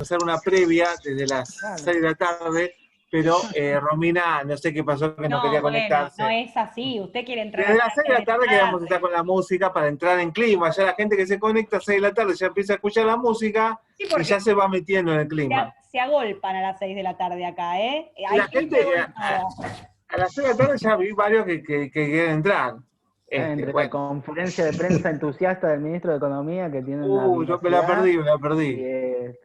hacer una previa desde las 6 de la tarde, pero Romina, no sé qué pasó, que no quería Bueno, no conectarse. es así. Usted quiere entrar a Desde las las 6 de 6 la de la tarde queríamos estar tarde. con la música para entrar en clima. Ya la gente que se conecta a 6 de la tarde ya empieza a escuchar la música Sí, y ya porque se va metiendo en el clima. se agolpan a las 6 de la tarde acá, ¿eh? Y Hay la gente gente, agolpada. a las 6 de la tarde ya vi varios que quieren entrar. Entre la Bueno. conferencia de prensa entusiasta del ministro de Economía, que tiene una Yo me la vivacidad, perdí.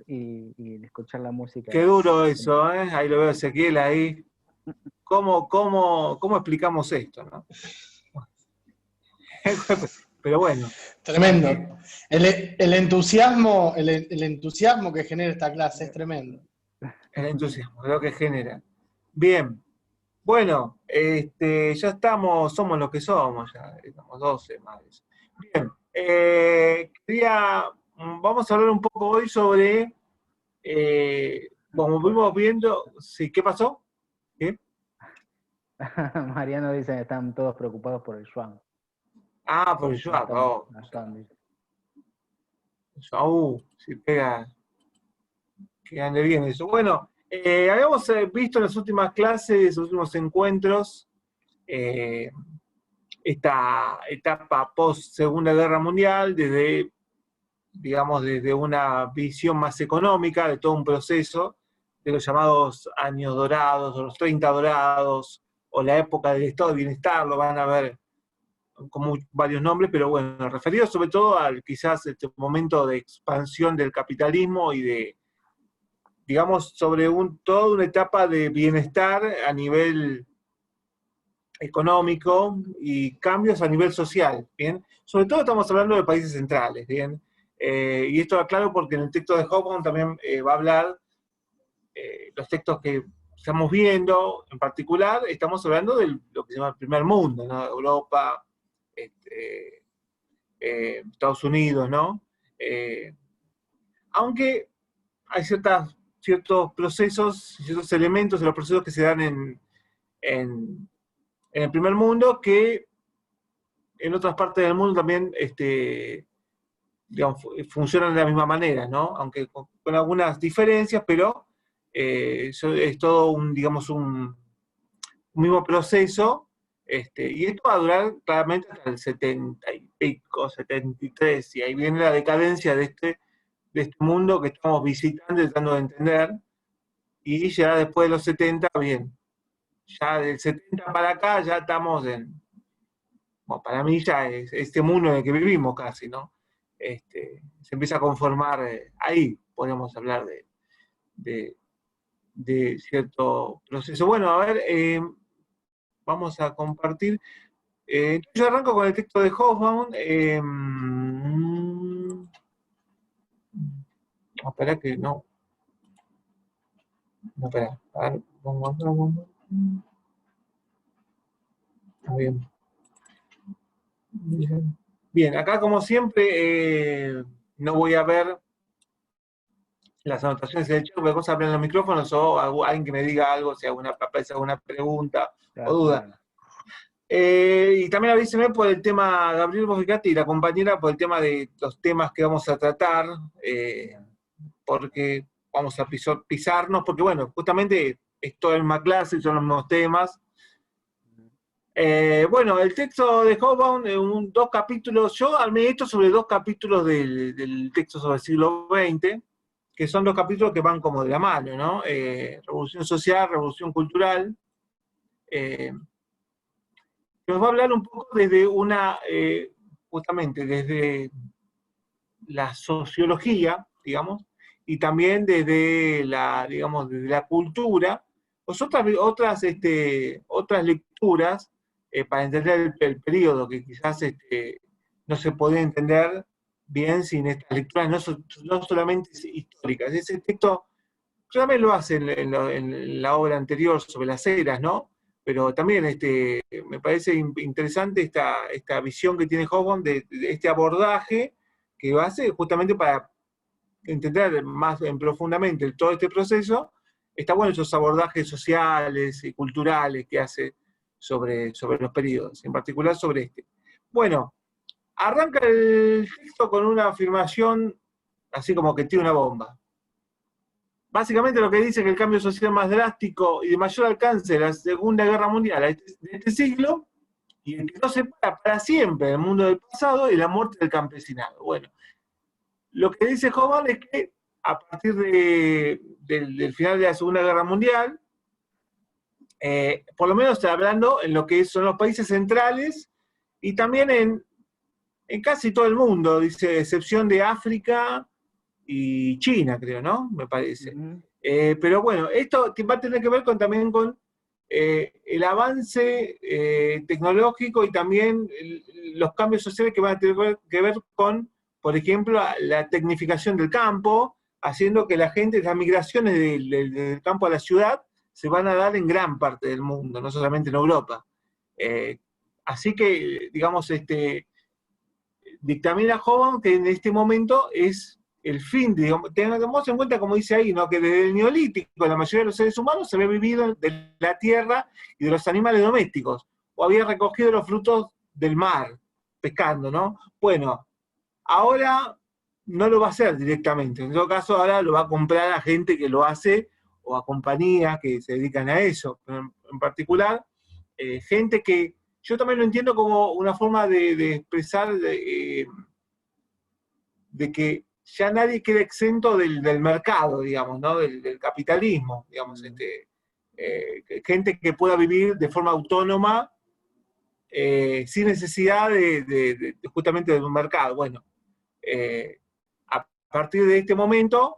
y escuchar la música. Qué duro eso, ¿eh? Ahí lo veo Ezequiel ahí. ¿Cómo explicamos esto, no? Pero bueno. Tremendo. El entusiasmo que genera esta clase es tremendo. El entusiasmo, lo que genera. Bien. Bueno, ya estamos, somos lo que somos, ya estamos 12 más. Bien. Vamos a hablar un poco hoy sobre, como vimos viendo, sí, ¿qué pasó? ¿Qué? Mariano dice que están todos preocupados por el yuan. Por el Schwab, si pega, que ande bien eso. Bueno, habíamos visto en las últimas clases, los últimos encuentros, esta etapa post Segunda Guerra Mundial, desde una visión más económica de todo un proceso, de los llamados años dorados, o los 30 dorados, o la época del estado de bienestar, lo van a ver con varios nombres, pero bueno, referido sobre todo al quizás este momento de expansión del capitalismo y de, digamos, sobre toda una etapa de bienestar a nivel económico y cambios a nivel social, ¿bien? Sobre todo estamos hablando de países centrales, ¿bien? Y esto aclaro porque en el texto de Hobsbawm también va a hablar, los textos que estamos viendo en particular, estamos hablando de lo que se llama el primer mundo, ¿no? Europa, Estados Unidos, ¿no? Aunque hay ciertos procesos, ciertos elementos de los procesos que se dan en el primer mundo que en otras partes del mundo también digamos, funcionan de la misma manera, ¿no? Aunque con algunas diferencias, pero es todo un mismo proceso, y esto va a durar claramente hasta el 70 y pico, 73, y ahí viene la decadencia de este mundo que estamos visitando y tratando de entender, y ya después de los 70, bien, ya del 70 para acá ya estamos bueno, para mí ya es este mundo en el que vivimos casi, ¿no? Se empieza a conformar, ahí podemos hablar de cierto proceso. Bueno, a ver, vamos a compartir. Yo arranco con el texto de Hobsbawm. Espera que no. No, espera. A ver, Está bien. Bien, acá como siempre, no voy a ver las anotaciones del chat, porque cosa abren los micrófonos o alguien que me diga algo, si aparece alguna pregunta o duda. Y también avíseme por el tema, Gabriel Bofficati y la compañera, por el tema de los temas que vamos a tratar, porque vamos a pisarnos, porque bueno, justamente es toda la misma clase, son los mismos temas. Bueno, el texto de Hobsbawm, 2 capítulos, yo armé esto sobre 2 capítulos del texto sobre el siglo XX, que son 2 capítulos que van como de la mano, ¿no? Revolución social, revolución cultural. Nos va a hablar un poco desde justamente desde la sociología, digamos, y también desde digamos, desde la cultura, pues otras lecturas para entender el periodo, que quizás no se puede entender bien sin estas lecturas, no solamente históricas. Ese texto también lo hace en la obra anterior sobre las eras, ¿no? Pero también me parece interesante esta visión que tiene Hobsbawm de este abordaje que hace justamente para entender más profundamente todo este proceso. Está bueno esos abordajes sociales y culturales que hace sobre los periodos, en particular sobre este. Bueno, arranca el texto con una afirmación así como que tiene una bomba. básicamente lo que dice que el cambio social más drástico y de mayor alcance de la Segunda Guerra Mundial de este siglo, y el que no separa para siempre el mundo del pasado, es la muerte del campesinado. Bueno, lo que dice Hoffman es que a partir del final de la Segunda Guerra Mundial, por lo menos está hablando en lo que son los países centrales y también en casi todo el mundo, dice, excepción de África y China, creo, ¿no? Me parece. Pero bueno, esto va a tener que ver también con el avance tecnológico y también los cambios sociales que van a tener que ver con, por ejemplo, la tecnificación del campo, haciendo que las migraciones del campo a la ciudad se van a dar en gran parte del mundo, no solamente en Europa. Así que, digamos, dictamina Hoffman que en este momento es el fin, digamos, tengamos en cuenta, como dice ahí, ¿no? Que desde el Neolítico la mayoría de los seres humanos se había vivido de la tierra y de los animales domésticos, o había recogido los frutos del mar, pescando, ¿no? Bueno, ahora no lo va a hacer directamente, en todo caso ahora lo va a comprar a gente que lo hace, o a compañías que se dedican a eso, pero en particular, gente que yo también lo entiendo como una forma de expresar de que ya nadie queda exento del mercado, digamos, ¿no? Del capitalismo, digamos, gente que pueda vivir de forma autónoma, sin necesidad justamente de un mercado. Bueno, a partir de este momento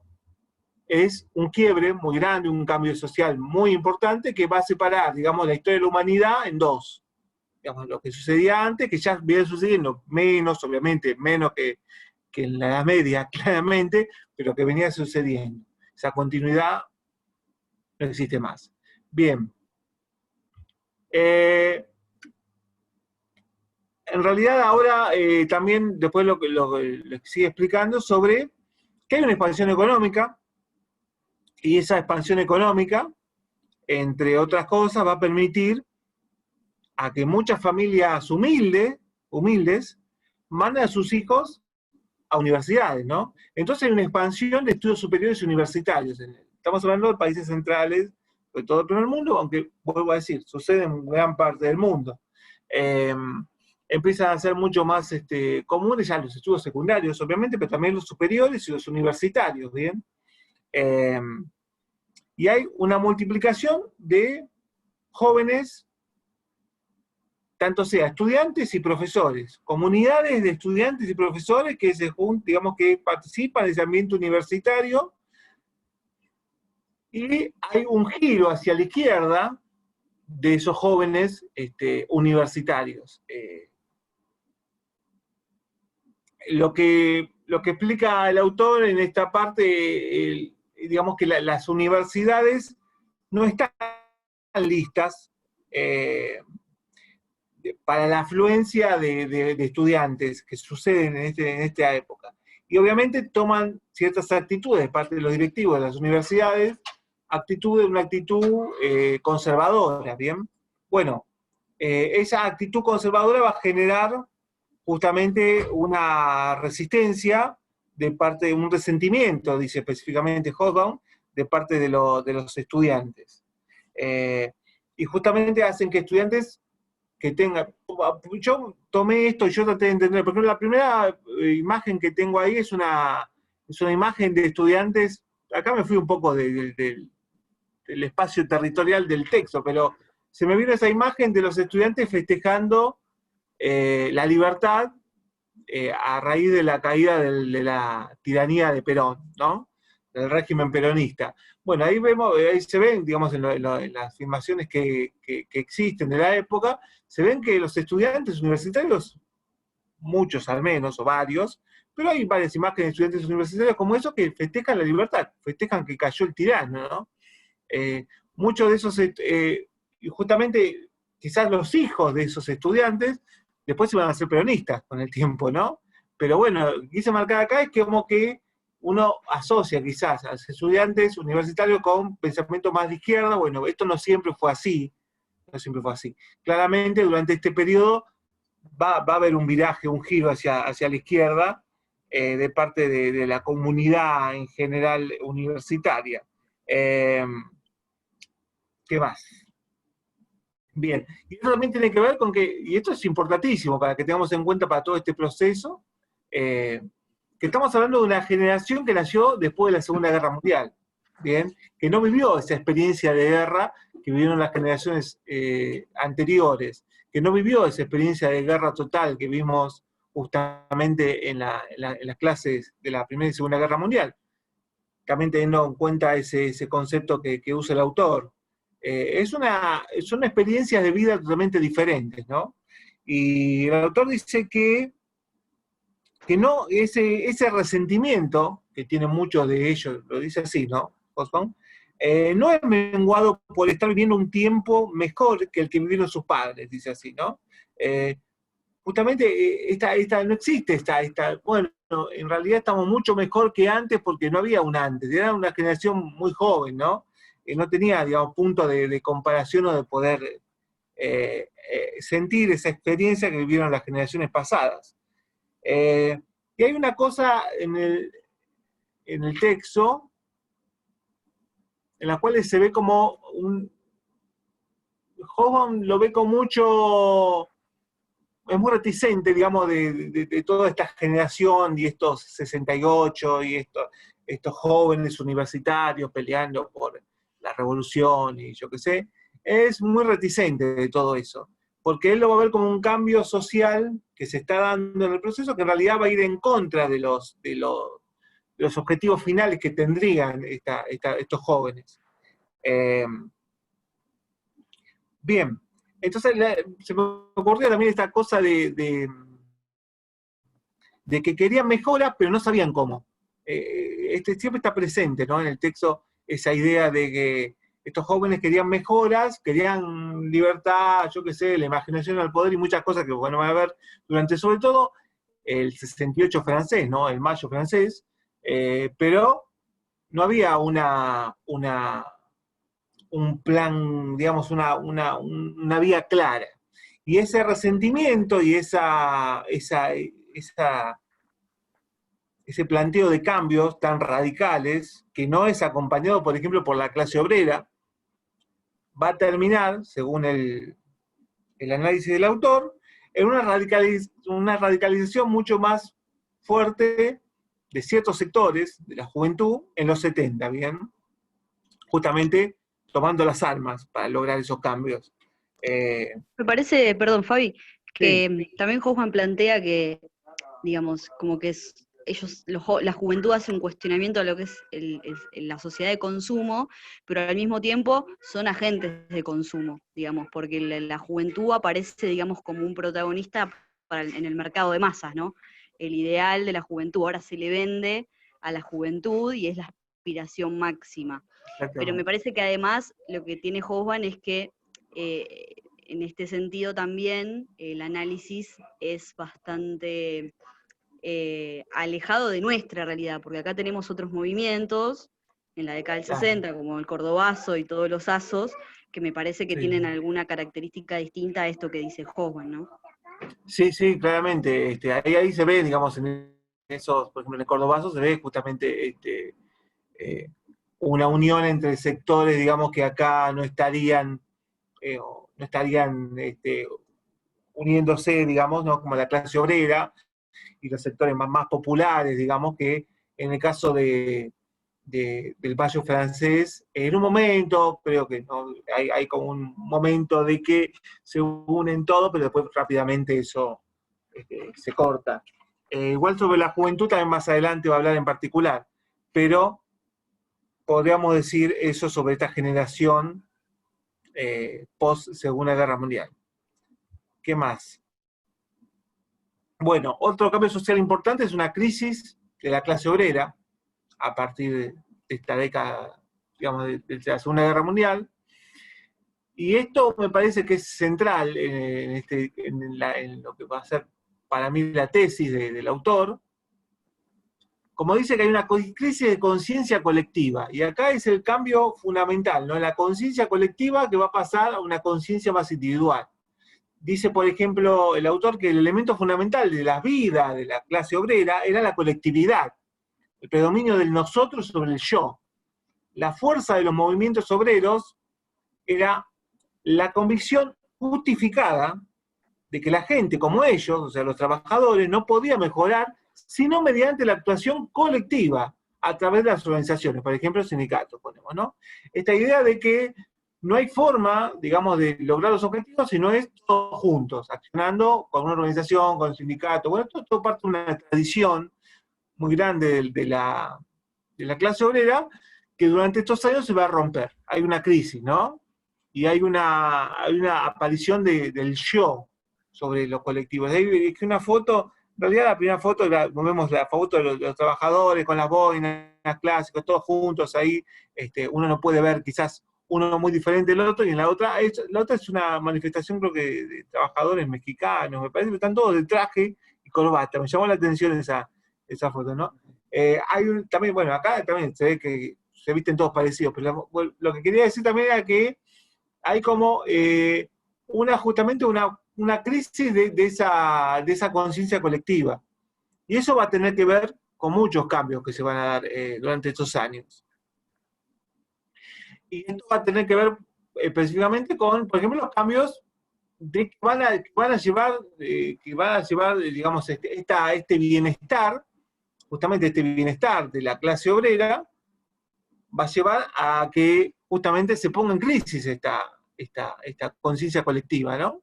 es un quiebre muy grande, un cambio social muy importante que va a separar, digamos, la historia de la humanidad en dos. Digamos, lo que sucedía antes, que ya viene sucediendo menos, obviamente, menos que en la Edad Media, claramente, pero que venía sucediendo. Esa continuidad no existe más. Bien. En realidad ahora también, después lo que sigue explicando sobre que hay una expansión económica, y esa expansión económica, entre otras cosas, va a permitir a que muchas familias humildes manden a sus hijos a universidades, ¿no? Entonces hay una expansión de estudios superiores y universitarios. Estamos hablando de países centrales, de todo el primer mundo, aunque, vuelvo a decir, sucede en gran parte del mundo. Empiezan a ser mucho más comunes ya los estudios secundarios, obviamente, pero también los superiores y los universitarios, ¿bien? Y hay una multiplicación de jóvenes, tanto sea estudiantes y profesores, comunidades de estudiantes y profesores que digamos que participan en ese ambiente universitario, y hay un giro hacia la izquierda de esos jóvenes universitarios. Lo que explica el autor en esta parte, digamos que las universidades no están listas para la afluencia de estudiantes que suceden en esta época. Y obviamente toman ciertas actitudes de parte de los directivos de las universidades, una actitud conservadora, ¿bien? Bueno, esa actitud conservadora va a generar justamente una resistencia de parte de un resentimiento, dice específicamente Hobsbawm, de parte de los estudiantes. Y justamente hacen que estudiantes que tengan... Yo tomé esto y yo traté de entender, porque la primera imagen que tengo ahí es una imagen de estudiantes, acá me fui un poco del espacio territorial del texto, pero se me vino esa imagen de los estudiantes festejando la libertad a raíz de la caída de la tiranía de Perón, ¿no? Del régimen peronista. Bueno, ahí se ven, digamos, en las filmaciones que existen de la época, se ven que los estudiantes universitarios, muchos al menos, o varios, pero hay varias imágenes de estudiantes universitarios como esos que festejan la libertad, festejan que cayó el tirano, ¿no? Muchos de esos, y justamente quizás los hijos de esos estudiantes, después se van a ser peronistas con el tiempo, ¿no? Pero bueno, lo que quise marcar acá es que como que uno asocia quizás a los estudiantes universitarios con pensamiento más de izquierda. Bueno, esto no siempre fue así, no siempre fue así. Claramente durante este periodo va a haber un viraje, un giro hacia la izquierda de parte de la comunidad en general universitaria. Eh, ¿Qué más? Bien, y esto también tiene que ver con que, y esto es importantísimo para que tengamos en cuenta para todo este proceso, que estamos hablando de una generación que nació después de la Segunda Guerra Mundial, ¿bien? Que no vivió esa experiencia de guerra que vivieron las generaciones anteriores, que no vivió esa experiencia de guerra total que vimos justamente en las clases de la Primera y Segunda Guerra Mundial. También teniendo en cuenta ese concepto que usa el autor. Son experiencias de vida totalmente diferentes, ¿no? Y el autor dice que no, ese resentimiento, que tienen muchos de ellos, lo dice así, ¿no? Hobsbawm, no es menguado por estar viviendo un tiempo mejor que el que vivieron sus padres, dice así, ¿no? Justamente no existe bueno, en realidad estamos mucho mejor que antes porque no había un antes, era una generación muy joven, ¿no? No tenía, digamos, punto de comparación o de poder sentir esa experiencia que vivieron las generaciones pasadas. Y hay una cosa en el texto en la cual se ve como Hobsbawm lo ve con mucho, es muy reticente, digamos, de toda esta generación y estos 68 y estos jóvenes universitarios peleando por la revolución y yo qué sé, es muy reticente de todo eso, porque él lo va a ver como un cambio social que se está dando en el proceso, que en realidad va a ir en contra de los objetivos finales que tendrían estos jóvenes. Bien, entonces se me ocurrió también esta cosa de que querían mejoras, pero no sabían cómo. Siempre está presente, ¿no?, en el texto esa idea de que estos jóvenes querían mejoras, querían libertad, yo qué sé, la imaginación al poder y muchas cosas que bueno, van a ver durante, sobre todo, el 68 francés, ¿no?, el mayo francés, pero no había un plan, digamos, una vía clara. Y ese resentimiento y ese planteo de cambios tan radicales, que no es acompañado, por ejemplo, por la clase obrera, va a terminar, según el análisis del autor, en una radicalización mucho más fuerte de ciertos sectores de la juventud en los 70, ¿bien? Justamente tomando las armas para lograr esos cambios. Me parece, perdón, Fabi, que Sí. también Hobsbawm plantea que, digamos, como que la juventud hace un cuestionamiento a lo que es la sociedad de consumo, pero al mismo tiempo son agentes de consumo, digamos, porque la juventud aparece, digamos, como un protagonista en el mercado de masas, ¿no? El ideal de la juventud ahora se le vende a la juventud y es la aspiración máxima. Pero me parece que además lo que tiene Hobsbawm es que en este sentido también el análisis es bastante alejado de nuestra realidad, porque acá tenemos otros movimientos en la década del 60, como el cordobazo y todos los asos, que me parece que tienen alguna característica distinta a esto que dice Hobsbawm, ¿no? Sí, sí, claramente. Ahí se ve, digamos, en esos, por ejemplo, en el cordobazo se ve justamente una unión entre sectores, digamos, que acá no estarían uniéndose, digamos, ¿no?, como la clase obrera y los sectores más populares, digamos, que en el caso del Mayo francés, en un momento, creo que ¿no?, hay como un momento de que se unen todos, pero después rápidamente eso se corta. Igual sobre la juventud también más adelante va a hablar en particular, pero podríamos decir eso sobre esta generación post-Segunda Guerra Mundial. ¿Qué más? Bueno, otro cambio social importante es una crisis de la clase obrera a partir de esta década, digamos, de la Segunda Guerra Mundial. Y esto me parece que es central en lo que va a ser para mí la tesis del autor. Como dice que hay una crisis de conciencia colectiva, y acá es el cambio fundamental, ¿no? La conciencia colectiva que va a pasar a una conciencia más individual. Dice, por ejemplo, el autor que el elemento fundamental de la vida de la clase obrera era la colectividad, el predominio del nosotros sobre el yo. la fuerza de los movimientos obreros era la convicción justificada de que la gente como ellos, o sea, los trabajadores, no podía mejorar sino mediante la actuación colectiva a través de las organizaciones, por ejemplo, sindicatos, ponemos, ¿no? Esta idea de que no hay forma, digamos, de lograr los objetivos si no es todos juntos, accionando con una organización, con un sindicato. Bueno, esto parte de una tradición muy grande de la clase obrera que durante estos años se va a romper. Hay una crisis, ¿no? Y hay una aparición del yo sobre los colectivos. De ahí es que una foto, en realidad la primera foto, vemos la foto de los trabajadores con las boinas clásicas, todos juntos ahí, uno no puede ver quizás uno muy diferente del otro, y en la otra es una manifestación, creo que de trabajadores mexicanos, me parece que están todos de traje y corbata, me llamó la atención esa foto, ¿no? También, bueno, acá también se ve que se visten todos parecidos, pero lo que quería decir también era que hay como justamente una crisis de esa conciencia colectiva. Y eso va a tener que ver con muchos cambios que se van a dar durante estos años. Y esto va a tener que ver específicamente con, por ejemplo, los cambios que van a llevar, digamos, este bienestar, justamente este bienestar de la clase obrera, va a llevar a que justamente se ponga en crisis esta conciencia colectiva, ¿no?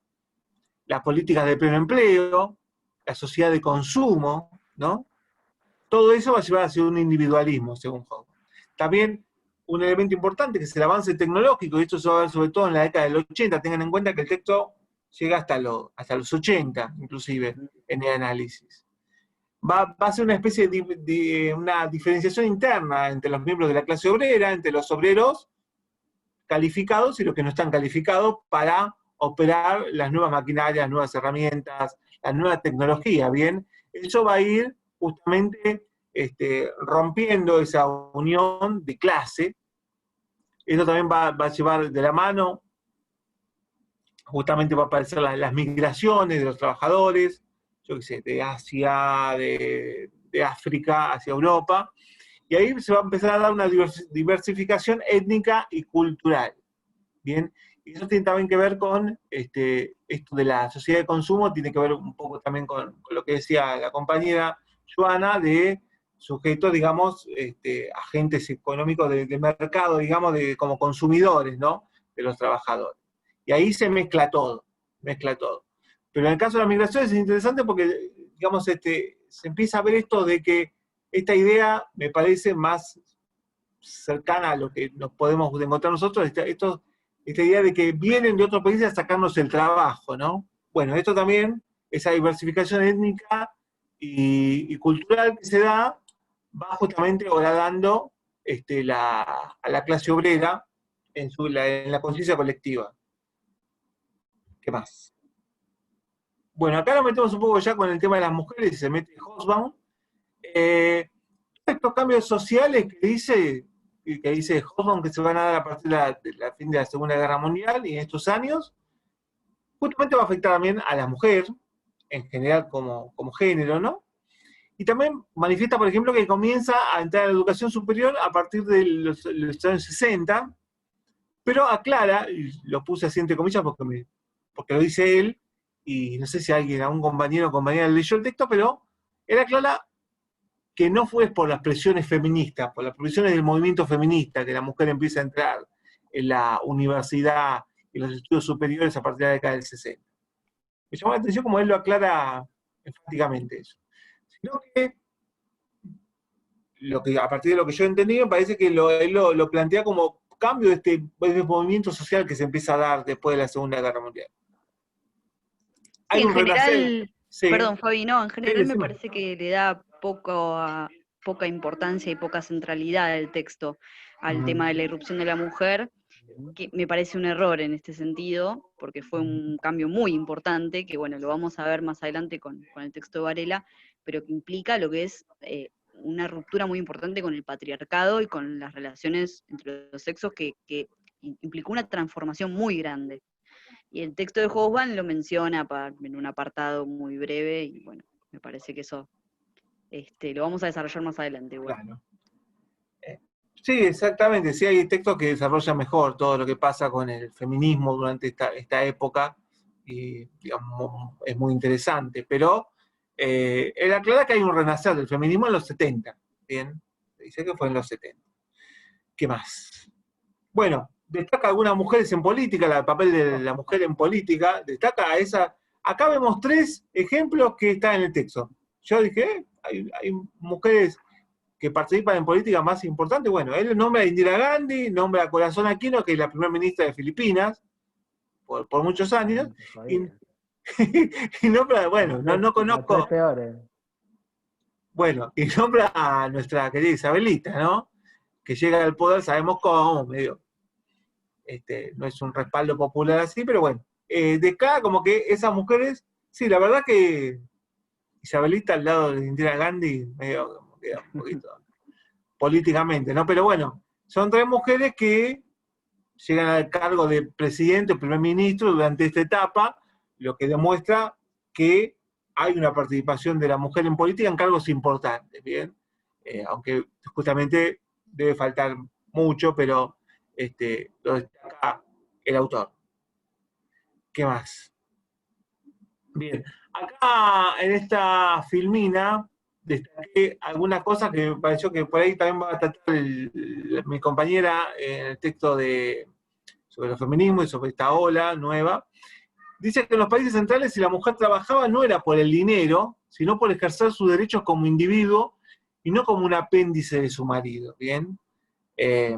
Las políticas de pleno empleo, la sociedad de consumo, ¿no? Todo eso va a llevar hacia un individualismo, según Hoffman. También un elemento importante que es el avance tecnológico, y esto se va a ver sobre todo en la década del 80, tengan en cuenta que el texto llega hasta los 80, inclusive, en el análisis. Va a ser una especie de una diferenciación interna entre los miembros de la clase obrera, entre los obreros calificados y los que no están calificados para operar las nuevas maquinarias, las nuevas herramientas, la nueva tecnología, ¿bien? Eso va a ir justamente rompiendo esa unión de clase. Eso también va a llevar de la mano, justamente va a aparecer las migraciones de los trabajadores, yo qué sé, de Asia, de África hacia Europa, y ahí se va a empezar a dar una diversificación étnica y cultural, ¿bien? Y eso tiene también que ver con esto de la sociedad de consumo, tiene que ver un poco también con lo que decía la compañera Joana, de sujetos, digamos, agentes económicos de mercado, digamos, como consumidores, ¿no? De los trabajadores. Y ahí se mezcla todo. Pero en el caso de las migraciones es interesante porque, digamos, se empieza a ver esto de que esta idea me parece más cercana a lo que nos podemos encontrar nosotros, esta idea de que vienen de otros países a sacarnos el trabajo, ¿no? Bueno, esto también, esa diversificación étnica y cultural que se da, va justamente horadando a la clase obrera en la conciencia colectiva. ¿Qué más? Bueno, acá nos metemos un poco ya con el tema de las mujeres, y se mete Hobsbawm. Estos cambios sociales que dice Hobsbawm que se van a dar a partir de la fin de la Segunda Guerra Mundial y en estos años, justamente va a afectar también a la mujer, en general como género, ¿no? Y también manifiesta, por ejemplo, que comienza a entrar a la educación superior a partir de los años 60, pero aclara, y lo puse así entre comillas porque lo dice él, y no sé si algún compañero o compañera leyó el texto, pero él aclara que no fue por las presiones feministas, por las presiones del movimiento feminista, que la mujer empieza a entrar en la universidad y los estudios superiores a partir de la década del 60. Me llamó la atención como él lo aclara enfáticamente eso. Sino que, a partir de lo que yo entendí, me parece que él lo plantea como cambio de este movimiento social que se empieza a dar después de la Segunda Guerra Mundial. Sí, en general, sí. perdón, Fabi, no, en general me decime. parece que le da poca importancia y poca centralidad al texto al tema de la irrupción de la mujer, que me parece un error en este sentido, porque fue un cambio muy importante, que bueno, lo vamos a ver más adelante con el texto de Varela, pero que implica lo que es una ruptura muy importante con el patriarcado y con las relaciones entre los sexos, que implicó una transformación muy grande. Y el texto de Hobsbawm lo menciona en un apartado muy breve, y bueno, me parece que eso lo vamos a desarrollar más adelante. Bueno. Claro. Sí, exactamente. Sí, hay textos que desarrollan mejor todo lo que pasa con el feminismo durante esta época, y digamos, es muy interesante. Pero él aclara que hay un renacer del feminismo en los 70. Bien, dice que fue en los 70. ¿Qué más? Bueno, destaca algunas mujeres en política, el papel de la mujer en política, destaca a esa. Acá vemos 3 ejemplos que están en el texto. Yo dije, hay mujeres que participan en política más importante. Bueno, él nombra a Indira Gandhi, nombra a Corazón Aquino, que es la primera ministra de Filipinas, por muchos años, y, y nombra, bueno, no Las tres conozco, peores. bueno, y nombra a nuestra querida Isabelita, ¿no? Que llega al poder, sabemos cómo, medio, no es un respaldo popular así, pero bueno, de cada como que esas mujeres, sí, la verdad que Isabelita al lado de Indira Gandhi, medio como queda un poquito políticamente, ¿no? Pero bueno, son 3 mujeres que llegan al cargo de presidente o primer ministro durante esta etapa, lo que demuestra que hay una participación de la mujer en política en cargos importantes, ¿bien? Aunque justamente debe faltar mucho, pero lo destaca el autor. ¿Qué más? Bien, acá en esta filmina destaqué algunas cosas que me pareció que por ahí también va a tratar mi compañera en el texto sobre el feminismo y sobre esta ola nueva. Dice que en los países centrales, si la mujer trabajaba, no era por el dinero, sino por ejercer sus derechos como individuo y no como un apéndice de su marido. Bien, Eh,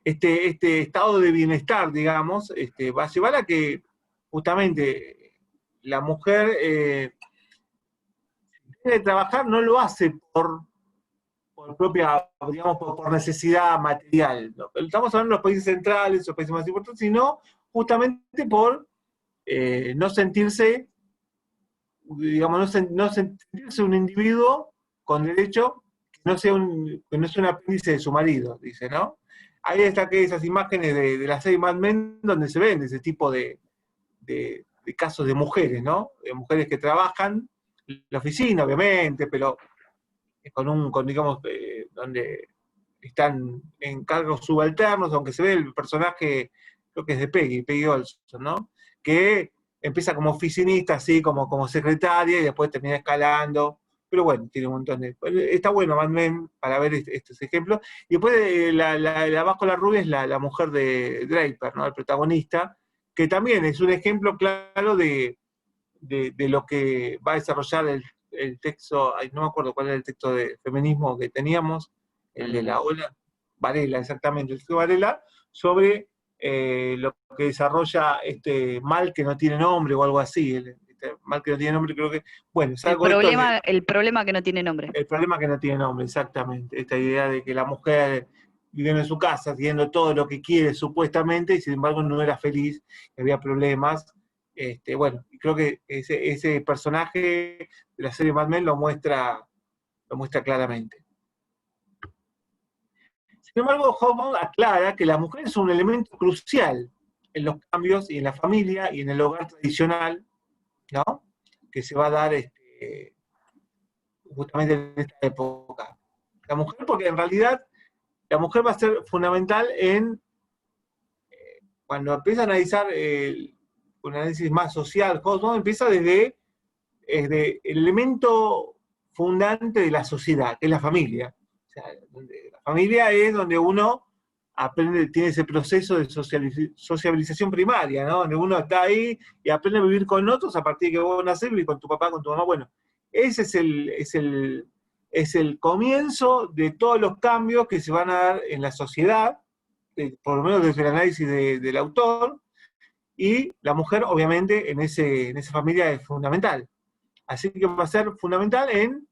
este estado de bienestar, digamos, va a llevar a que justamente la mujer de trabajar no lo hace por propia, digamos, por necesidad material. ¿No? Estamos hablando de los países centrales, los países más importantes, sino justamente por no sentirse, digamos, no sentirse un individuo con derecho que no sea un apéndice de su marido, dice, ¿no? Ahí destaqué esas imágenes de la serie Mad Men donde se ven ese tipo de casos de mujeres, ¿no? De mujeres que trabajan en la oficina, obviamente, pero digamos, donde están en cargos subalternos, aunque se ve el personaje, creo que es de Peggy Olson, ¿no? Que empieza como oficinista, así como secretaria, y después termina escalando. Pero bueno, tiene un montón de. Está bueno, Mad Men, para ver estos ejemplos. Y después la abajo la rubia es la mujer de Draper, ¿no? El protagonista, que también es un ejemplo claro de lo que va a desarrollar el texto, no me acuerdo cuál era el texto de feminismo que teníamos, el de la ola, Varela, exactamente, el texto de Varela, sobre lo que desarrolla este mal que no tiene nombre o algo así, este mal que no tiene nombre, creo que, bueno, es algo El problema que no tiene nombre. el problema que no tiene nombre, exactamente, esta idea de que la mujer viviendo en su casa, haciendo todo lo que quiere supuestamente, y sin embargo no era feliz, había problemas. Bueno, creo que ese personaje de la serie Mad Men lo muestra claramente. Sin embargo, Hoffman aclara que la mujer es un elemento crucial en los cambios y en la familia y en el hogar tradicional, ¿no? Que se va a dar justamente en esta época. La mujer, porque en realidad la mujer va a ser fundamental cuando empieza a analizar un análisis más social, Hoffman empieza desde el elemento fundante de la sociedad, que es la familia. O sea, la familia es donde uno aprende, tiene ese proceso de sociabilización primaria, ¿no? Donde uno está ahí y aprende a vivir con otros a partir de que vos nacés, vivir con tu papá, con tu mamá. Bueno, ese es el comienzo de todos los cambios que se van a dar en la sociedad, por lo menos desde el análisis del autor, y la mujer, obviamente, en esa familia es fundamental. Así que va a ser fundamental en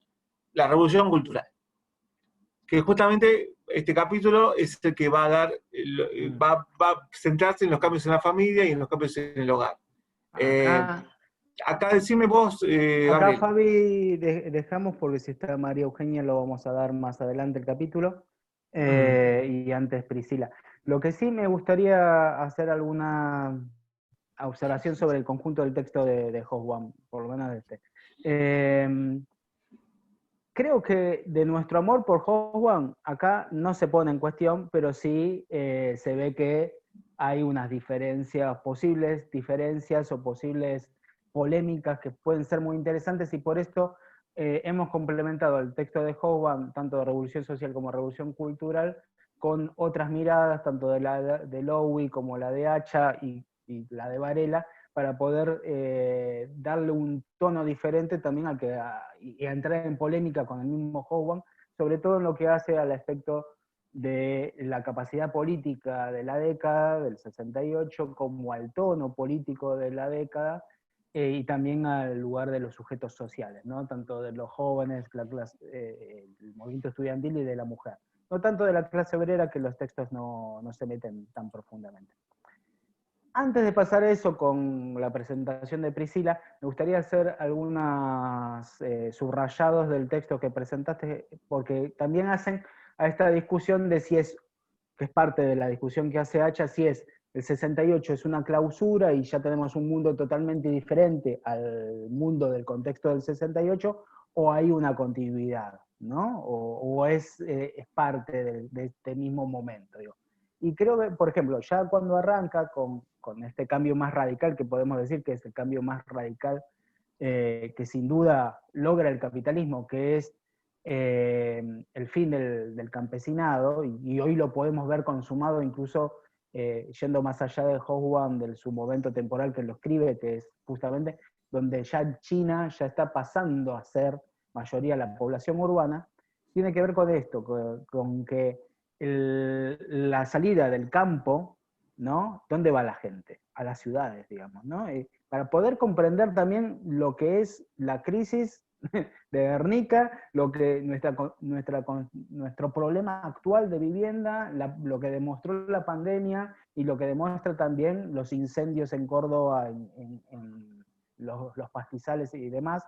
la revolución cultural. Que justamente este capítulo es el que va a dar, va a centrarse en los cambios en la familia y en los cambios en el hogar. Acá decime vos, Acá, Gabriel. Fabi, dejamos, porque si está María Eugenia lo vamos a dar más adelante el capítulo, y antes Priscila. Lo que sí me gustaría hacer alguna observación sobre el conjunto del texto de Hobsbawm, por lo menos de este. creo que de nuestro amor por Hobsbawm, acá no se pone en cuestión, pero sí se ve que hay unas posibles diferencias o posibles polémicas que pueden ser muy interesantes, y por esto hemos complementado el texto de Hobsbawm, tanto de Revolución Social como Revolución Cultural, con otras miradas, tanto de Lowy como la de Hacha y la de Varela, para poder darle un tono diferente también y a entrar en polémica con el mismo Hobsbawm, sobre todo en lo que hace al aspecto de la capacidad política de la década del 68, como al tono político de la década, y también al lugar de los sujetos sociales, ¿no? Tanto de los jóvenes, el movimiento estudiantil y de la mujer. No tanto de la clase obrera, que los textos no se meten tan profundamente. Antes de pasar eso con la presentación de Priscila, me gustaría hacer algunos subrayados del texto que presentaste, porque también hacen a esta discusión de si es, que es parte de la discusión que hace Hacha, si es el 68 es una clausura y ya tenemos un mundo totalmente diferente al mundo del contexto del 68, o hay una continuidad, ¿no? O es parte de este mismo momento, digo. Y creo que, por ejemplo, ya cuando arranca con este cambio más radical, que podemos decir que es el cambio más radical que sin duda logra el capitalismo, que es el fin del campesinado, y hoy lo podemos ver consumado incluso yendo más allá de Hobsbawm, de su momento temporal que lo escribe, que es justamente donde ya China ya está pasando a ser mayoría la población urbana, tiene que ver con esto, con que la salida del campo, ¿no? ¿Dónde va la gente? A las ciudades, digamos, ¿no? Para poder comprender también lo que es la crisis de Guernica, lo que nuestro problema actual de vivienda, lo que demostró la pandemia y lo que demuestra también los incendios en Córdoba, en los pastizales y demás,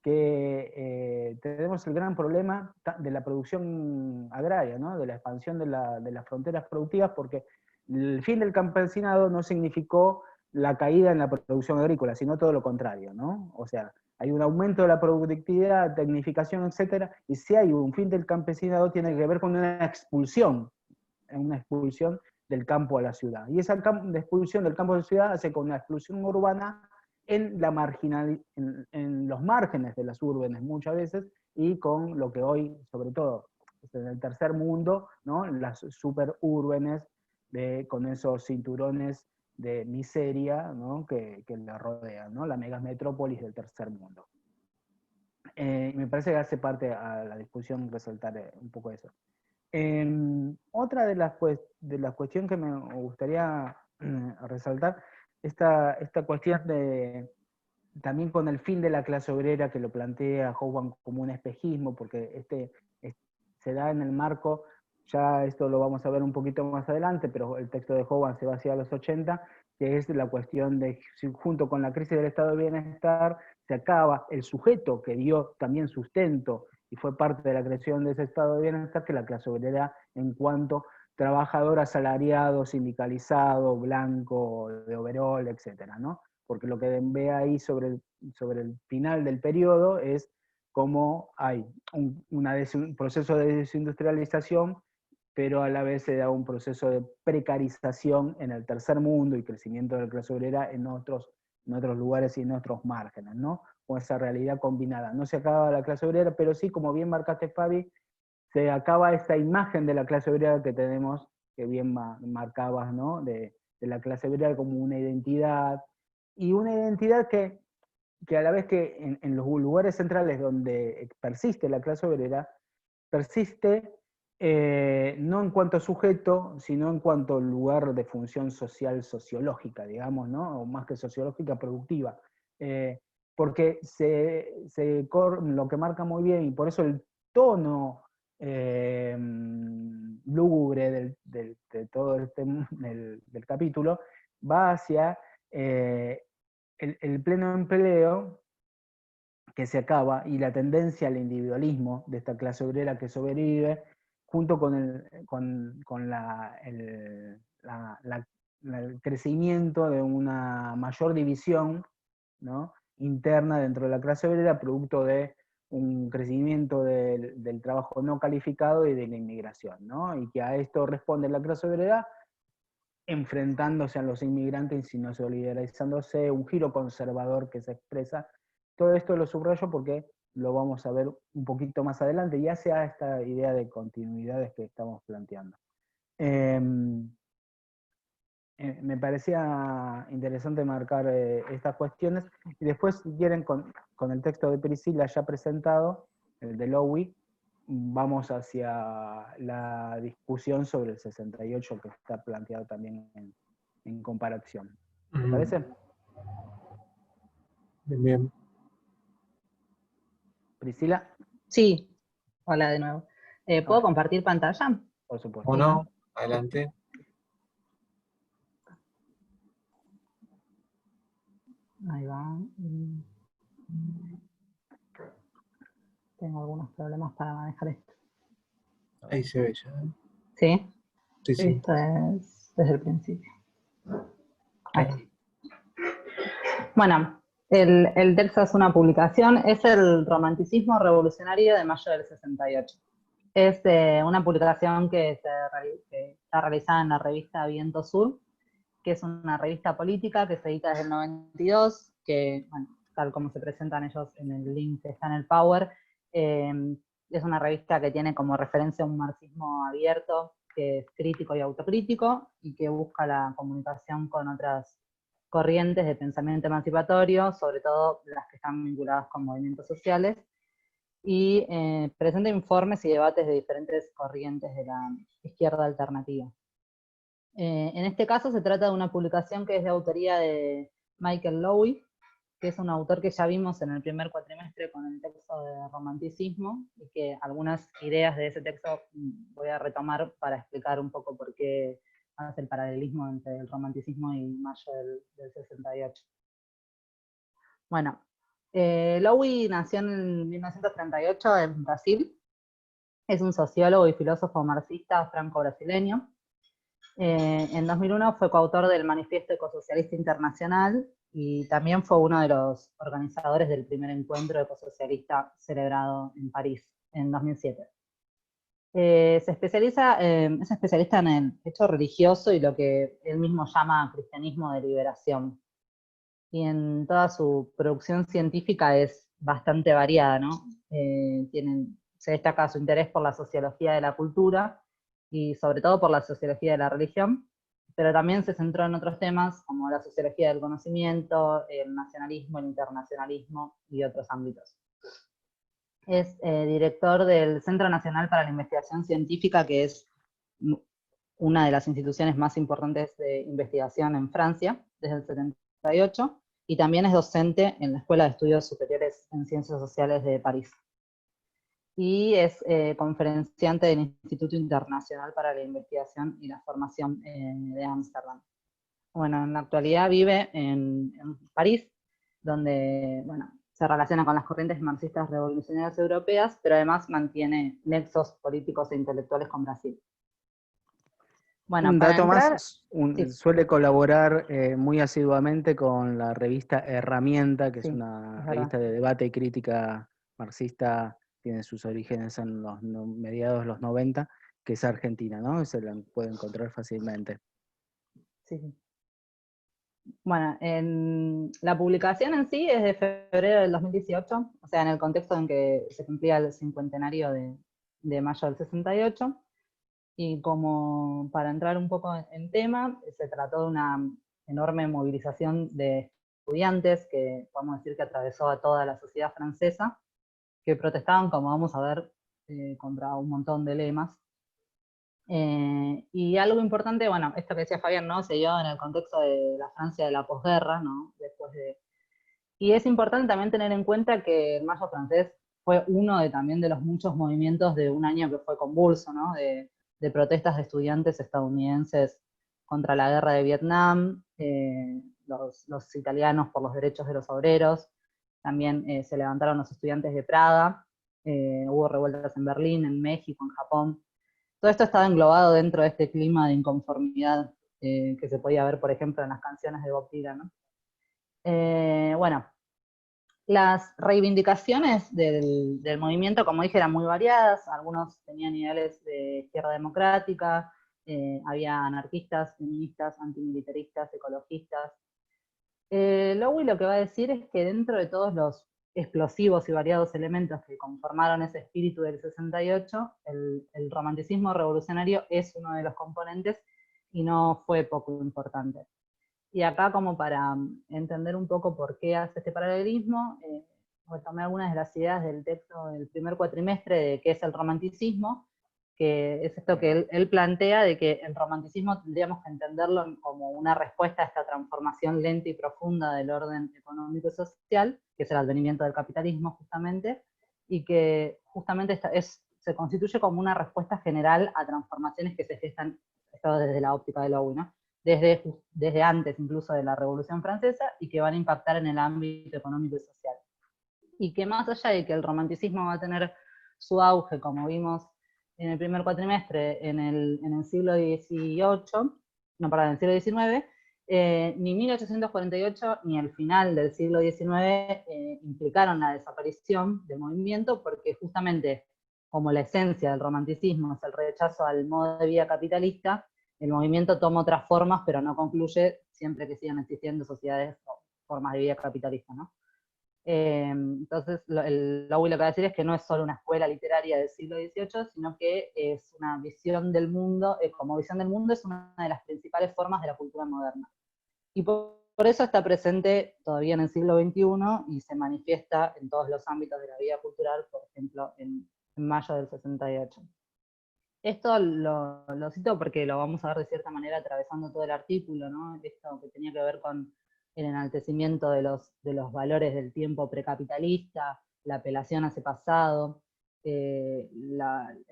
que tenemos el gran problema de la producción agraria, ¿no? De la expansión de las fronteras productivas, porque el fin del campesinado no significó la caída en la producción agrícola, sino todo lo contrario, ¿no? O sea, hay un aumento de la productividad, tecnificación, etcétera, y si hay un fin del campesinado tiene que ver con una expulsión del campo a la ciudad. Y esa expulsión del campo a la ciudad hace con una expulsión urbana en los márgenes de las urbenes muchas veces, y con lo que hoy, sobre todo en el tercer mundo, ¿no? Las superurbenes con esos cinturones de miseria, ¿no? que la rodean, ¿no? La megametrópolis del tercer mundo. Me parece que hace parte a la discusión resaltar un poco eso. Otra de las cuestiones que me gustaría resaltar, esta cuestión también con el fin de la clase obrera, que lo plantea Hobsbawm como un espejismo, porque se da en el marco, ya esto lo vamos a ver un poquito más adelante, pero el texto de Hobsbawm se va hacia los 80, que es la cuestión de, junto con la crisis del estado de bienestar, se acaba el sujeto que dio también sustento y fue parte de la creación de ese estado de bienestar, que la clase obrera en cuanto trabajador asalariado, sindicalizado, blanco, de overol, etcétera, ¿no? Porque lo que ve ahí sobre el final del periodo es cómo hay un proceso de desindustrialización, pero a la vez se da un proceso de precarización en el tercer mundo y crecimiento de la clase obrera en otros lugares y en otros márgenes, ¿no? Con esa realidad combinada. No se acaba la clase obrera, pero sí, como bien marcaste, Fabi, se acaba esta imagen de la clase obrera que tenemos, que bien marcabas, ¿no? De la clase obrera como una identidad, y una identidad que a la vez que en los lugares centrales donde persiste la clase obrera, persiste no en cuanto a sujeto, sino en cuanto a lugar de función social, sociológica, digamos, ¿no? O más que sociológica, productiva. Porque lo que marca muy bien, y por eso el tono lúgubre de todo del capítulo, va hacia el pleno empleo que se acaba y la tendencia al individualismo de esta clase obrera que sobrevive, junto con el crecimiento de una mayor división, ¿no? Interna dentro de la clase obrera, producto de un crecimiento del trabajo no calificado y de la inmigración, ¿no? Y que a esto responde la clase obrera enfrentándose a los inmigrantes y no solidarizándose, un giro conservador que se expresa. Todo esto lo subrayo porque lo vamos a ver un poquito más adelante, ya sea esta idea de continuidades que estamos planteando. Me parecía interesante marcar estas cuestiones, y después, si quieren, con el texto de Priscila ya presentado, el de Lowy, vamos hacia la discusión sobre el 68 que está planteado también en comparación. ¿Te parece? Bien, bien. Priscila, Sí, hola de nuevo. ¿Puedo Hola. compartir pantalla? por supuesto. ¿O no? Adelante. Ahí va. Tengo algunos problemas para manejar esto. Ahí se ve ya. ¿Sí? Sí, sí. Esto es desde el principio. Ahí. Bueno, el texto es una publicación, es el Romanticismo Revolucionario de mayo del 68. Es una publicación que está realizada en la revista Viento Sur, que es una revista política que se edita desde el 92, que, bueno, tal como se presentan ellos en el link que está en el Power, es una revista que tiene como referencia un marxismo abierto, que es crítico y autocrítico, y que busca la comunicación con otras corrientes de pensamiento emancipatorio, sobre todo las que están vinculadas con movimientos sociales, y presenta informes y debates de diferentes corrientes de la izquierda alternativa. En este caso se trata de una publicación que es de autoría de Michael Lowy, que es un autor que ya vimos en el primer cuatrimestre con el texto de Romanticismo, y que algunas ideas de ese texto voy a retomar para explicar un poco por qué hace el paralelismo entre el Romanticismo y mayo del 68. Bueno, Lowy nació en 1938 en Brasil, es un sociólogo y filósofo marxista franco-brasileño. En 2001 fue coautor del Manifiesto Ecosocialista Internacional y también fue uno de los organizadores del primer encuentro ecosocialista celebrado en París en 2007. Es especialista en el hecho religioso y lo que él mismo llama cristianismo de liberación. Y en toda su producción científica es bastante variada, ¿no? Se destaca su interés por la sociología de la cultura, y sobre todo por la sociología de la religión, pero también se centró en otros temas como la sociología del conocimiento, el nacionalismo, el internacionalismo y otros ámbitos. Es director del Centro Nacional para la Investigación Científica, que es una de las instituciones más importantes de investigación en Francia, desde el 78, y también es docente en la Escuela de Estudios Superiores en Ciencias Sociales de París. Y es conferenciante del Instituto Internacional para la Investigación y la Formación de Ámsterdam. Bueno, en la actualidad vive en París, donde, bueno, se relaciona con las corrientes marxistas revolucionarias europeas, pero además mantiene nexos políticos e intelectuales con Brasil. Bueno, un para dato entrar, más, sí. suele colaborar muy asiduamente con la revista Herramienta, que Sí, es una es revista de debate y crítica marxista, tiene sus orígenes en los mediados de los 90, que es argentina, ¿no? Se la puede encontrar fácilmente. Sí, sí. Bueno, la publicación en sí es de febrero del 2018, o sea, en el contexto en que se cumplía el cincuentenario de mayo del 68, y como para entrar un poco en tema, se trató de una enorme movilización de estudiantes que podemos decir que atravesó a toda la sociedad francesa, que protestaban, como vamos a ver, contra un montón de lemas. Y algo importante, bueno, esto que decía Fabián, ¿no? Se dio en el contexto de la Francia de la posguerra, ¿no? Y es importante también tener en cuenta que el Mayo francés fue uno también de los muchos movimientos de un año que fue convulso, ¿no? De protestas de estudiantes estadounidenses contra la guerra de Vietnam, los italianos por los derechos de los obreros, también se levantaron los estudiantes de Praga, hubo revueltas en Berlín, en México, en Japón. Todo esto estaba englobado dentro de este clima de inconformidad que se podía ver, por ejemplo, en las canciones de Bob Dylan, ¿no? Bueno, Las reivindicaciones del movimiento, como dije, eran muy variadas. Algunos tenían ideales de izquierda democrática, había anarquistas, feministas, antimilitaristas, ecologistas. Lowy lo que va a decir es que dentro de todos los explosivos y variados elementos que conformaron ese espíritu del 68, el romanticismo revolucionario es uno de los componentes y no fue poco importante. Y acá, como para entender un poco por qué hace este paralelismo, retomé algunas de las ideas del texto del primer cuatrimestre de qué es el romanticismo, que es esto que él plantea de que el romanticismo tendríamos que entenderlo como una respuesta a esta transformación lenta y profunda del orden económico y social, que es el advenimiento del capitalismo justamente, y que justamente se constituye como una respuesta general a transformaciones que se gestan, esto desde la óptica de Lowy, ¿no? Desde antes incluso de la Revolución Francesa, y que van a impactar en el ámbito económico y social. Y que más allá de que el romanticismo va a tener su auge, como vimos en el primer cuatrimestre, en el siglo XVIII, no, perdón, en el siglo XIX, ni 1848 ni el final del siglo XIX implicaron la desaparición del movimiento, porque justamente como la esencia del romanticismo es el rechazo al modo de vida capitalista, el movimiento toma otras formas, pero no concluye siempre que sigan existiendo sociedades o formas de vida capitalista, ¿no? Entonces, Lowy lo que va a decir es que no es solo una escuela literaria del siglo XVIII, sino que es una visión del mundo, como visión del mundo es una de las principales formas de la cultura moderna. Y por eso está presente todavía en el siglo XXI y se manifiesta en todos los ámbitos de la vida cultural, por ejemplo, en mayo del 68. Esto lo cito porque lo vamos a ver de cierta manera atravesando todo el artículo, ¿no? Esto que tenía que ver con el enaltecimiento de los valores del tiempo precapitalista, la apelación a ese pasado, el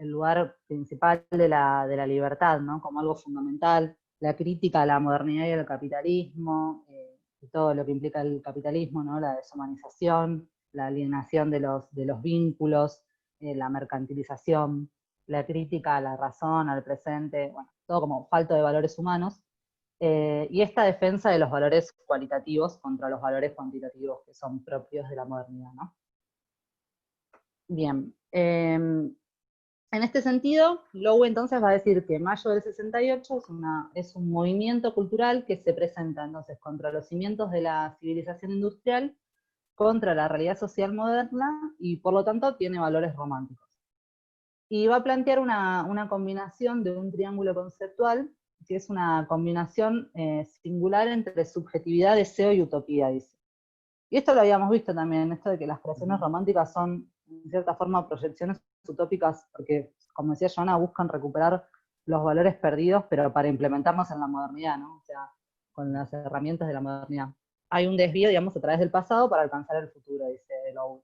lugar principal de la libertad, ¿no? Como algo fundamental, la crítica a la modernidad y al capitalismo, y todo lo que implica el capitalismo, ¿no? La deshumanización, la alienación de los vínculos, la mercantilización, la crítica a la razón, al presente, bueno, todo como falto de valores humanos, y esta defensa de los valores cualitativos contra los valores cuantitativos que son propios de la modernidad, ¿no? Bien, en este sentido, Lowy entonces va a decir que Mayo del 68 es un movimiento cultural que se presenta entonces contra los cimientos de la civilización industrial, contra la realidad social moderna, y por lo tanto tiene valores románticos. Y va a plantear una combinación de un triángulo conceptual, que es una combinación singular entre subjetividad, deseo y utopía, dice. Y esto lo habíamos visto también, esto de que las creaciones románticas son, en cierta forma, proyecciones utópicas, porque, como decía Joana, buscan recuperar los valores perdidos, pero para implementarnos en la modernidad, ¿no? O sea, con las herramientas de la modernidad. Hay un desvío, digamos, a través del pasado para alcanzar el futuro, dice Lowy.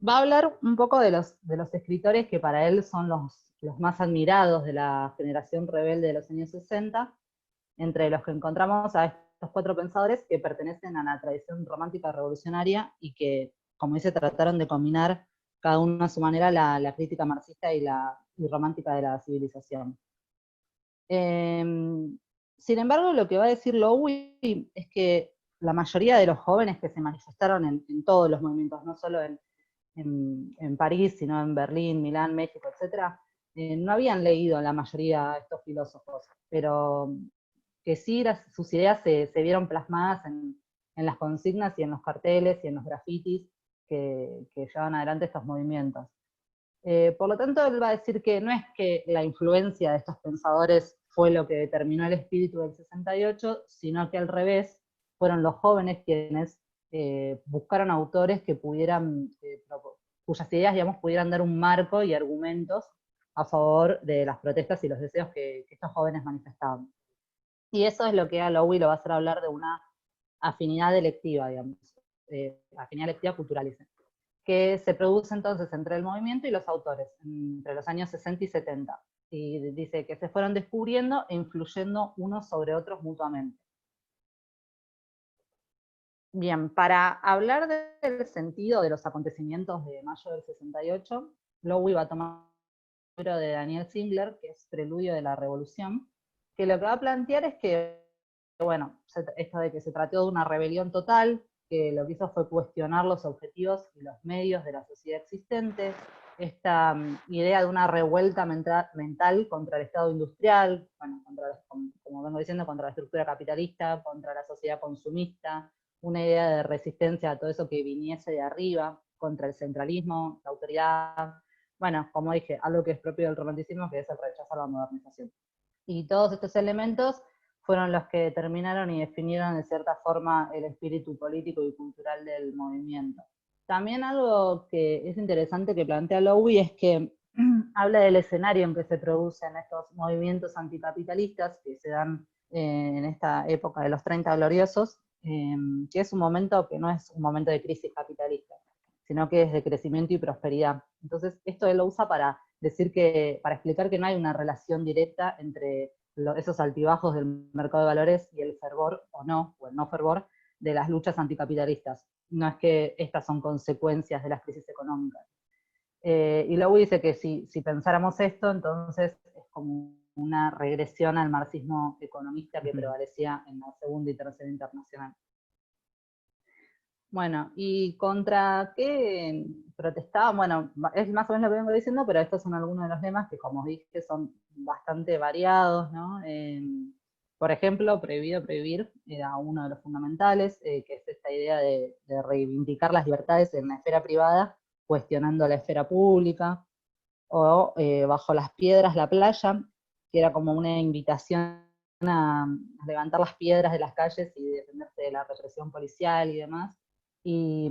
Va a hablar un poco de los escritores que para él son los más admirados de la generación rebelde de los años 60, entre los que encontramos a estos 4 pensadores que pertenecen a la tradición romántica revolucionaria y que, como dice, trataron de combinar cada uno a su manera la crítica marxista y romántica de la civilización. Sin embargo, lo que va a decir Lowy es que la mayoría de los jóvenes que se manifestaron en todos los movimientos, no solo en París, sino en Berlín, Milán, México, etc., no habían leído la mayoría de estos filósofos, pero que sí sus ideas se vieron plasmadas en las consignas y en los carteles y en los grafitis que llevan adelante estos movimientos. Por lo tanto, él va a decir que no es que la influencia de estos pensadores fue lo que determinó el espíritu del 68, sino que al revés, fueron los jóvenes quienes buscaron autores que pudieran, cuyas ideas, digamos, pudieran dar un marco y argumentos a favor de las protestas y los deseos que estos jóvenes manifestaban. Y eso es lo que a Lowy lo va a hacer hablar de una afinidad electiva, digamos, afinidad electiva cultural, dice, que se produce entonces entre el movimiento y los autores, entre los años 60 y 70. Y dice que se fueron descubriendo e influyendo unos sobre otros mutuamente. Bien, para hablar del sentido de los acontecimientos de mayo del 68, Lowy va a tomar un libro de Daniel Singler, que es Preludio de la Revolución, que lo que va a plantear es que bueno, esto de que se trató de una rebelión total, que lo que hizo fue cuestionar los objetivos y los medios de la sociedad existente, esta idea de una revuelta mental contra el Estado industrial, bueno, como vengo diciendo, contra la estructura capitalista, contra la sociedad consumista, una idea de resistencia a todo eso que viniese de arriba, contra el centralismo, la autoridad, bueno, como dije, algo que es propio del romanticismo, que es el rechazo a la modernización. Y todos estos elementos fueron los que determinaron y definieron de cierta forma el espíritu político y cultural del movimiento. También algo que es interesante que plantea Lowy es que habla del escenario en que se producen estos movimientos anticapitalistas que se dan en esta época de los 30 gloriosos, que es un momento que no es un momento de crisis capitalista, sino que es de crecimiento y prosperidad. Entonces, esto él lo usa para explicar que no hay una relación directa entre esos altibajos del mercado de valores y el fervor o el no fervor de las luchas anticapitalistas. No es que estas son consecuencias de las crisis económicas. Y luego dice que si pensáramos esto, entonces es como una regresión al marxismo economista que prevalecía en la Segunda y Tercera Internacional. Bueno, ¿y contra qué protestaban? Bueno, es más o menos lo que vengo diciendo, pero estos son algunos de los temas que, como dije, son bastante variados, ¿no? Por ejemplo, prohibir era uno de los fundamentales, que es esta idea de reivindicar las libertades en la esfera privada, cuestionando la esfera pública, o bajo las piedras la playa, que era como una invitación a levantar las piedras de las calles y defenderse de la represión policial y demás. Y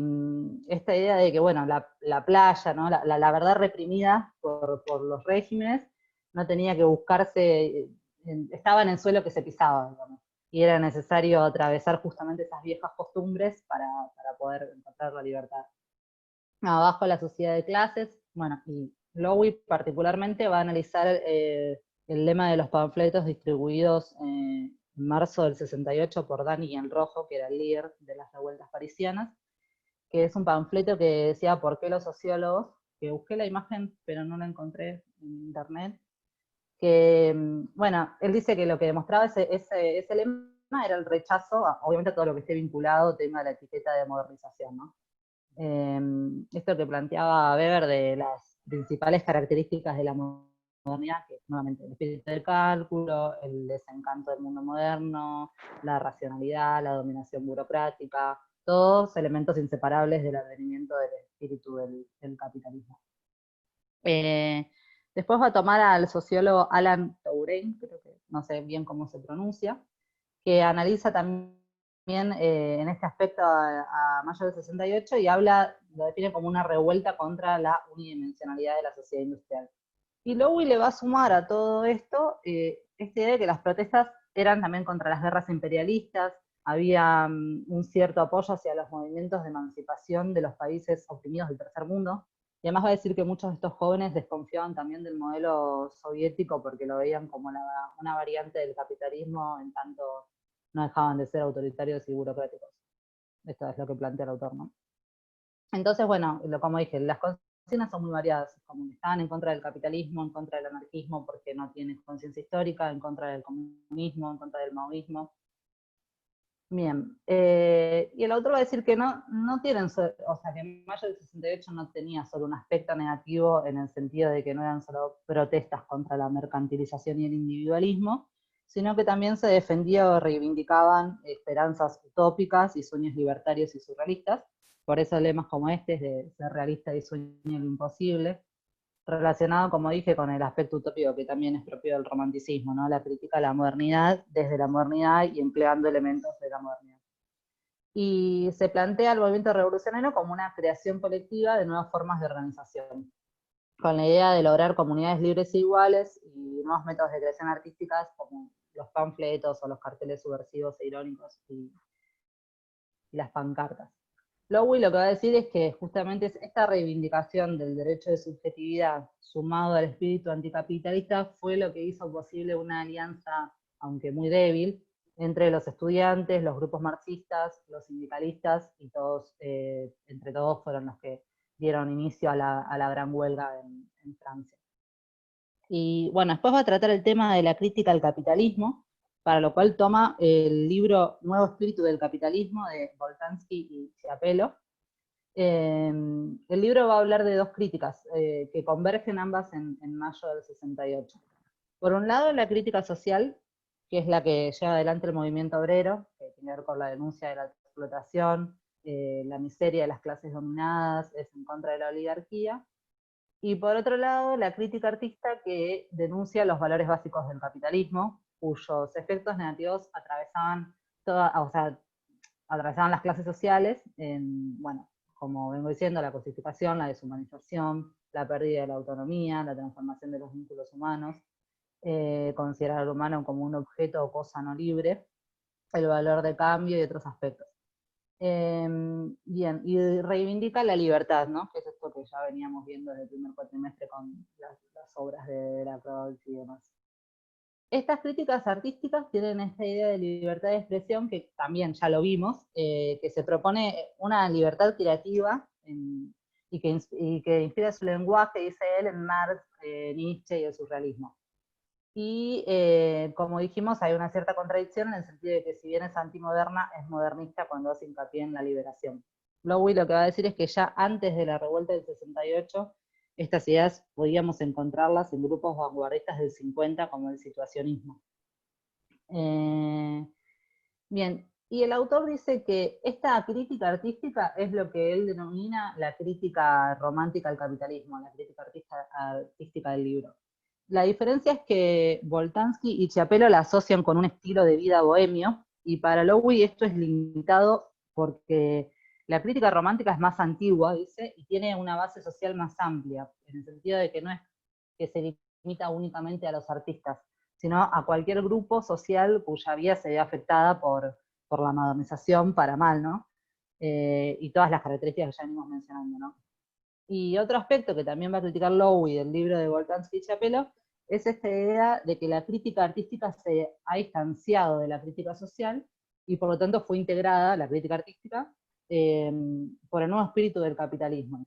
esta idea de que, bueno, la playa, ¿no? la verdad reprimida por los regímenes, no tenía que buscarse, estaba en el suelo que se pisaba, digamos, y era necesario atravesar justamente esas viejas costumbres para poder encontrar la libertad. Abajo la sociedad de clases, bueno, y Lowy particularmente va a analizar el lema de los panfletos distribuidos en marzo del 68 por Daniel Rojo, que era el líder de las revueltas parisianas, que es un panfleto que decía por qué los sociólogos, que busqué la imagen pero no la encontré en internet, que, bueno, él dice que lo que demostraba ese lema era el rechazo, obviamente a todo lo que esté vinculado, tema de la etiqueta de modernización, ¿no? Esto que planteaba Weber de las principales características de la modernidad, que nuevamente el espíritu del cálculo, el desencanto del mundo moderno, la racionalidad, la dominación burocrática, todos elementos inseparables del advenimiento del espíritu del capitalismo. Después va a tomar al sociólogo Alan Turing, creo que no sé bien cómo se pronuncia, que analiza también en este aspecto a mayo del 68 y lo define como una revuelta contra la unidimensionalidad de la sociedad industrial. Y Lowy le va a sumar a todo esto esta idea de que las protestas eran también contra las guerras imperialistas, había un cierto apoyo hacia los movimientos de emancipación de los países oprimidos del tercer mundo, y además va a decir que muchos de estos jóvenes desconfiaban también del modelo soviético porque lo veían como una variante del capitalismo, en tanto no dejaban de ser autoritarios y burocráticos. Esto es lo que plantea el autor, ¿no? Entonces, bueno, como dije, las consignas son muy variadas, como que estaban en contra del capitalismo, en contra del anarquismo porque no tiene conciencia histórica, en contra del comunismo, en contra del maoísmo. Bien, y el autor va a decir que no tienen, o sea, que en mayo del 68 no tenía solo un aspecto negativo en el sentido de que no eran solo protestas contra la mercantilización y el individualismo, sino que también se defendía o reivindicaban esperanzas utópicas y sueños libertarios y surrealistas. Por eso lemas como este es de ser realista y sueño lo imposible, relacionado, como dije, con el aspecto utópico que también es propio del romanticismo, ¿no? La crítica a la modernidad desde la modernidad y empleando elementos de la modernidad. Y se plantea el movimiento revolucionario como una creación colectiva de nuevas formas de organización, con la idea de lograr comunidades libres e iguales y nuevos métodos de creación artísticas como los panfletos o los carteles subversivos e irónicos y las pancartas. Lowy lo que va a decir es que justamente esta reivindicación del derecho de subjetividad sumado al espíritu anticapitalista fue lo que hizo posible una alianza, aunque muy débil, entre los estudiantes, los grupos marxistas, los sindicalistas, y todos, entre todos fueron los que dieron inicio a la gran huelga en Francia. Y bueno, después va a tratar el tema de la crítica al capitalismo, para lo cual toma el libro Nuevo Espíritu del Capitalismo de Boltanski y Chiapello. El libro va a hablar de dos críticas que convergen ambas en mayo del 68. Por un lado, la crítica social, que es la que lleva adelante el movimiento obrero, que tiene que ver con la denuncia de la explotación, la miseria de las clases dominadas, es en contra de la oligarquía. Y por otro lado, la crítica artista que denuncia los valores básicos del capitalismo, cuyos efectos negativos atravesaban atravesaban las clases sociales, bueno, como vengo diciendo, la cosificación, la deshumanización, la pérdida de la autonomía, la transformación de los vínculos humanos, considerar al humano como un objeto o cosa no libre, el valor de cambio y otros aspectos. Bien, y reivindica la libertad, ¿no? Que es esto que ya veníamos viendo desde el primer cuatrimestre con las obras de la Croix y demás. Estas críticas artísticas tienen esta idea de libertad de expresión, que también ya lo vimos, que se propone una libertad creativa y que inspira su lenguaje, dice él, en Marx, Nietzsche y el surrealismo. Y como dijimos, hay una cierta contradicción en el sentido de que si bien es antimoderna, es modernista cuando hace hincapié en la liberación. Lowy lo que va a decir es que ya antes de la revuelta del 68, estas ideas podíamos encontrarlas en grupos vanguardistas del 50, como el situacionismo. Bien, y el autor dice que esta crítica artística es lo que él denomina la crítica romántica al capitalismo, la crítica artística del libro. La diferencia es que Boltanski y Chiapello la asocian con un estilo de vida bohemio, y para Lowy esto es limitado porque la crítica romántica es más antigua, dice, y tiene una base social más amplia, en el sentido de que no es que se limita únicamente a los artistas, sino a cualquier grupo social cuya vida se ve afectada por la modernización para mal, ¿no? Y todas las características que ya venimos mencionando, ¿no? Y otro aspecto que también va a criticar Lowy del libro de Boltanski y Chiapello es esta idea de que la crítica artística se ha distanciado de la crítica social y por lo tanto fue integrada, la crítica artística, por el nuevo espíritu del capitalismo.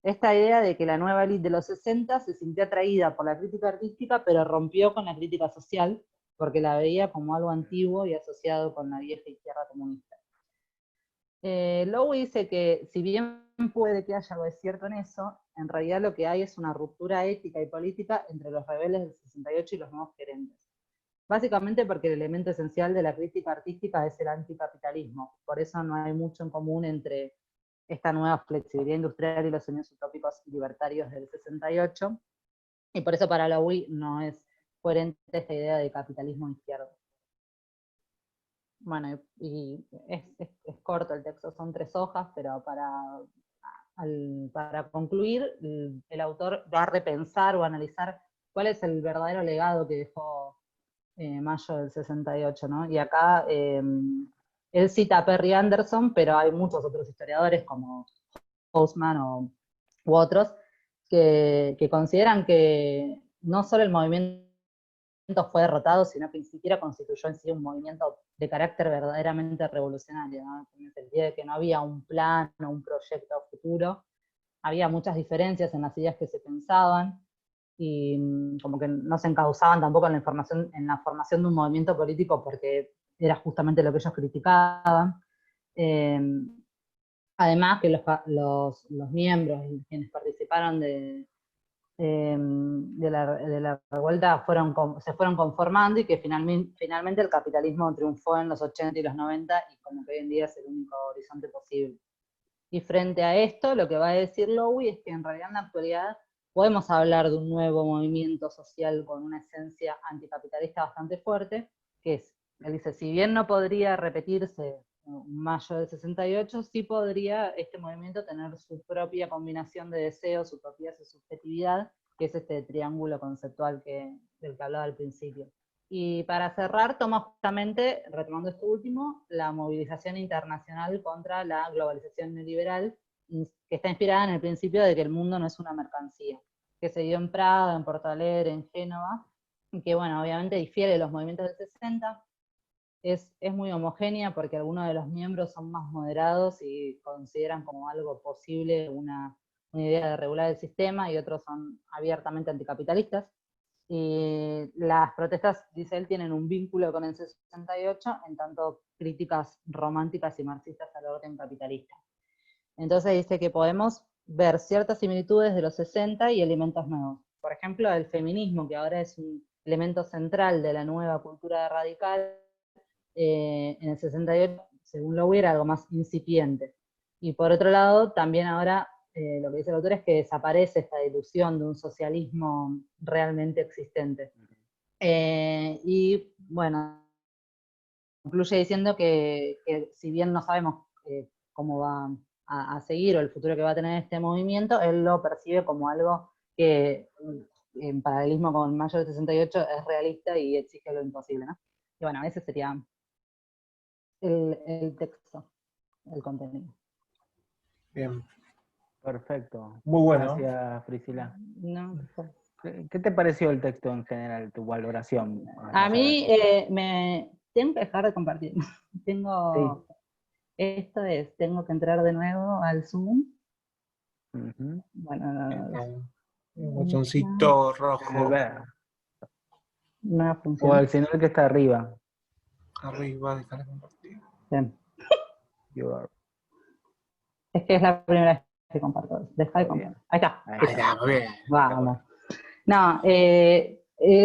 Esta idea de que la nueva élite de los 60 se sintió atraída por la crítica artística, pero rompió con la crítica social, porque la veía como algo antiguo y asociado con la vieja izquierda comunista. Lowy dice que si bien puede que haya algo de cierto en eso, en realidad lo que hay es una ruptura ética y política entre los rebeldes del 68 y los nuevos gerentes. Básicamente porque el elemento esencial de la crítica artística es el anticapitalismo, por eso no hay mucho en común entre esta nueva flexibilidad industrial y los sueños utópicos y libertarios del 68, y por eso para Lowy no es coherente esta idea de capitalismo izquierdo. Bueno, y es corto el texto, son 3 hojas, pero para concluir, el autor va a repensar o analizar cuál es el verdadero legado que dejó Mayo del 68, ¿no? Y acá él cita a Perry Anderson, pero hay muchos otros historiadores como Hausmann u otros que consideran que no solo el movimiento fue derrotado, sino que ni siquiera constituyó en sí un movimiento de carácter verdaderamente revolucionario, ¿no? En el sentido de que no había un plan o un proyecto futuro, había muchas diferencias en las ideas que se pensaban, y como que no se encauzaban tampoco en la formación de un movimiento político porque era justamente lo que ellos criticaban. Además que los miembros, quienes participaron de la revuelta se fueron conformando, y que finalmente el capitalismo triunfó en los 80 y los 90, y como que hoy en día es el único horizonte posible. Y frente a esto, lo que va a decir Lowy es que en realidad en la actualidad podemos hablar de un nuevo movimiento social con una esencia anticapitalista bastante fuerte, que es, él dice, si bien no podría repetirse un Mayo del 68, sí podría este movimiento tener su propia combinación de deseos, utopías y subjetividad, que es este triángulo conceptual del que hablaba al principio. Y para cerrar, toma justamente, retomando esto último, la movilización internacional contra la globalización neoliberal, que está inspirada en el principio de que el mundo no es una mercancía, que se dio en Praga, en Porto Alegre, en Génova, y que, bueno, obviamente difiere de los movimientos del 60, es muy homogénea porque algunos de los miembros son más moderados y consideran como algo posible una idea de regular el sistema, y otros son abiertamente anticapitalistas. Y las protestas, dice él, tienen un vínculo con el 68, en tanto críticas románticas y marxistas al orden capitalista. Entonces dice que podemos ver ciertas similitudes de los 60 y elementos nuevos. Por ejemplo, el feminismo, que ahora es un elemento central de la nueva cultura radical, en el 68, según Lowy, era algo más incipiente. Y por otro lado, también ahora lo que dice el autor es que desaparece esta ilusión de un socialismo realmente existente. Y bueno, concluye diciendo que si bien no sabemos cómo va a seguir o el futuro que va a tener este movimiento, él lo percibe como algo que en paralelismo con Mayo del 68 es realista y exige lo imposible, ¿no? Y bueno, ese sería el texto, el contenido. Bien, Perfecto. muy bueno. Gracias, Priscila. No, ¿Qué te pareció el texto en general, tu valoración? a mí me tengo que dejar de compartir. Tengo, esto es, tengo que entrar de nuevo al Zoom. Ujú. Bueno, Un botoncito rojo no O funciona. el señor que está arriba. arriba, dejar de compartir. Bien. Your- Es que es la primera vez que comparto. Deja de Está bien. compartir. Ahí está. Ahí Ahí está. está, bien. Vamos. No,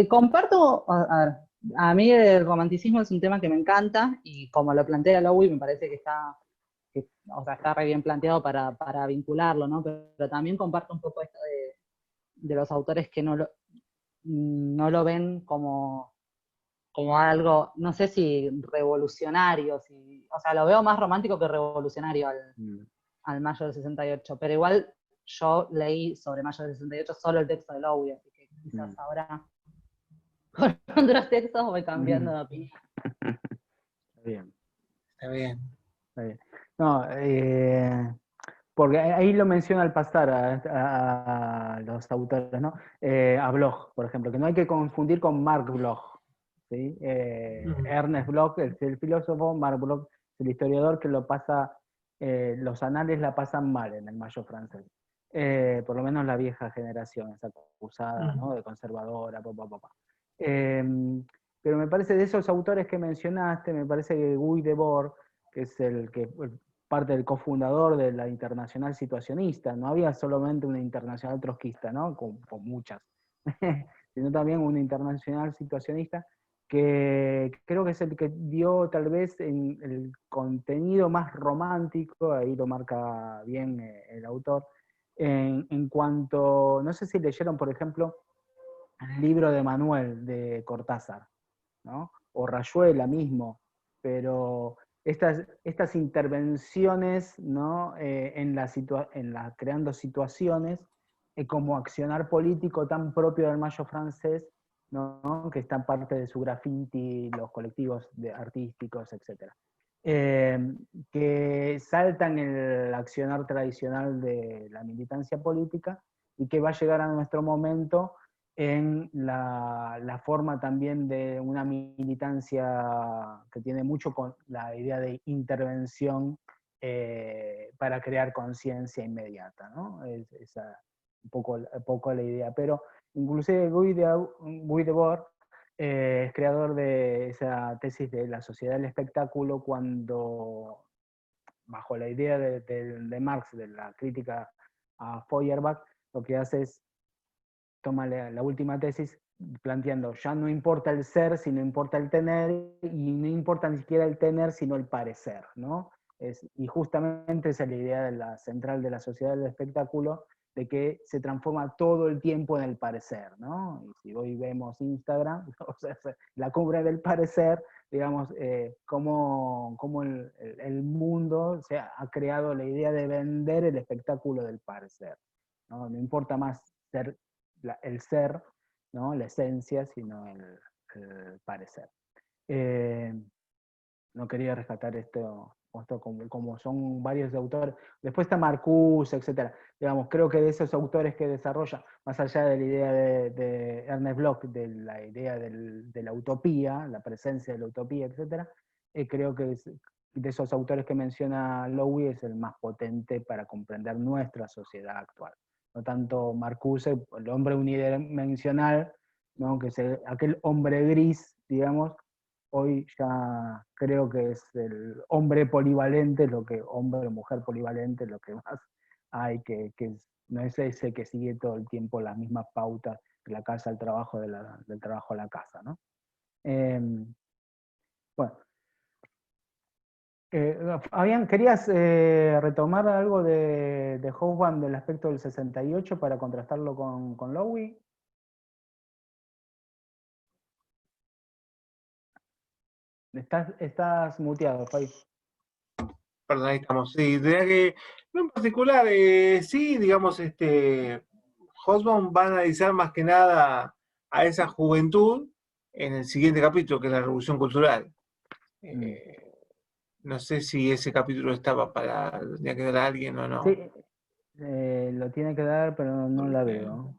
comparto, a ver, a mí el romanticismo es un tema que me encanta y como lo plantea Lowy me parece que está, o sea, está re bien planteado para vincularlo, ¿no? Pero también comparto un poco esto de los autores que no lo ven como algo, no sé si revolucionario, o sea, lo veo más romántico que revolucionario al Mayo del 68, pero igual yo leí sobre Mayo del 68 solo el texto de Lowy, así que quizás ahora con otros textos voy cambiando de opinión. Está bien. Está bien. Está bien. No, porque ahí lo menciona al pasar a los autores, ¿no? A Bloch, por ejemplo, que no hay que confundir con Marc Bloch, ¿sí? Ernest Bloch es el filósofo, Marc Bloch es el historiador que lo pasa, los anales la pasan mal en el Mayo francés. Por lo menos la vieja generación, esa acusada, ¿no? De conservadora, pero me parece de esos autores que mencionaste, me parece que Guy Debord, que es parte del cofundador de la Internacional Situacionista, no había solamente una internacional trotskista, ¿no? Con muchas, sino también una internacional situacionista, que creo que es el que dio tal vez en el contenido más romántico, ahí lo marca bien el autor, en cuanto, no sé si leyeron, por ejemplo, el libro de Manuel de Cortázar, ¿no? O Rayuela mismo, pero estas intervenciones, ¿no? Creando situaciones como accionar político tan propio del Mayo francés, ¿no? Que está en parte de su graffiti, los colectivos artísticos, etc. Que saltan el accionar tradicional de la militancia política y que va a llegar a nuestro momento en la forma también de una militancia que tiene mucho con la idea de intervención para crear conciencia inmediata, ¿no? Es un poco la idea. Pero inclusive Guy Debord es creador de esa tesis de la sociedad del espectáculo cuando, bajo la idea de Marx, de la crítica a Feuerbach, lo que hace es toma la última tesis planteando, ya no importa el ser, sino importa el tener, y no importa ni siquiera el tener, sino el parecer, ¿no? Y justamente esa es la idea de la central de la sociedad del espectáculo, de que se transforma todo el tiempo en el parecer, ¿no? Y si hoy vemos Instagram, o sea, la cumbre del parecer, digamos, cómo el mundo ha creado la idea de vender el espectáculo del parecer, ¿no? No importa más el ser, ¿no? La esencia, sino el parecer. No quería rescatar esto como son varios autores. Después está Marcuse, etc. Digamos, creo que de esos autores que desarrolla, más allá de la idea de Ernest Bloch, de la idea de la utopía, la presencia de la utopía, etc., creo que de esos autores que menciona Lowy es el más potente para comprender nuestra sociedad actual. No tanto Marcuse, el hombre unidimensional, ¿no? Aquel hombre gris, digamos, hoy ya creo que es el hombre polivalente, hombre o mujer polivalente, lo que más hay, que no es ese que sigue todo el tiempo las mismas pautas de la casa al trabajo, del trabajo a la casa, ¿no? Bueno, Fabián, ¿querías retomar algo de Hobsbawm del aspecto del 68 para contrastarlo con Lowy? Estás muteado, Fabi. Perdón, ahí estamos. Sí, diría que, no, en particular, sí, digamos, Hobsbawm va a analizar más que nada a esa juventud en el siguiente capítulo, que es la Revolución Cultural. No sé si ese capítulo estaba tenía que dar a alguien o no. Sí, lo tiene que dar, pero no la veo.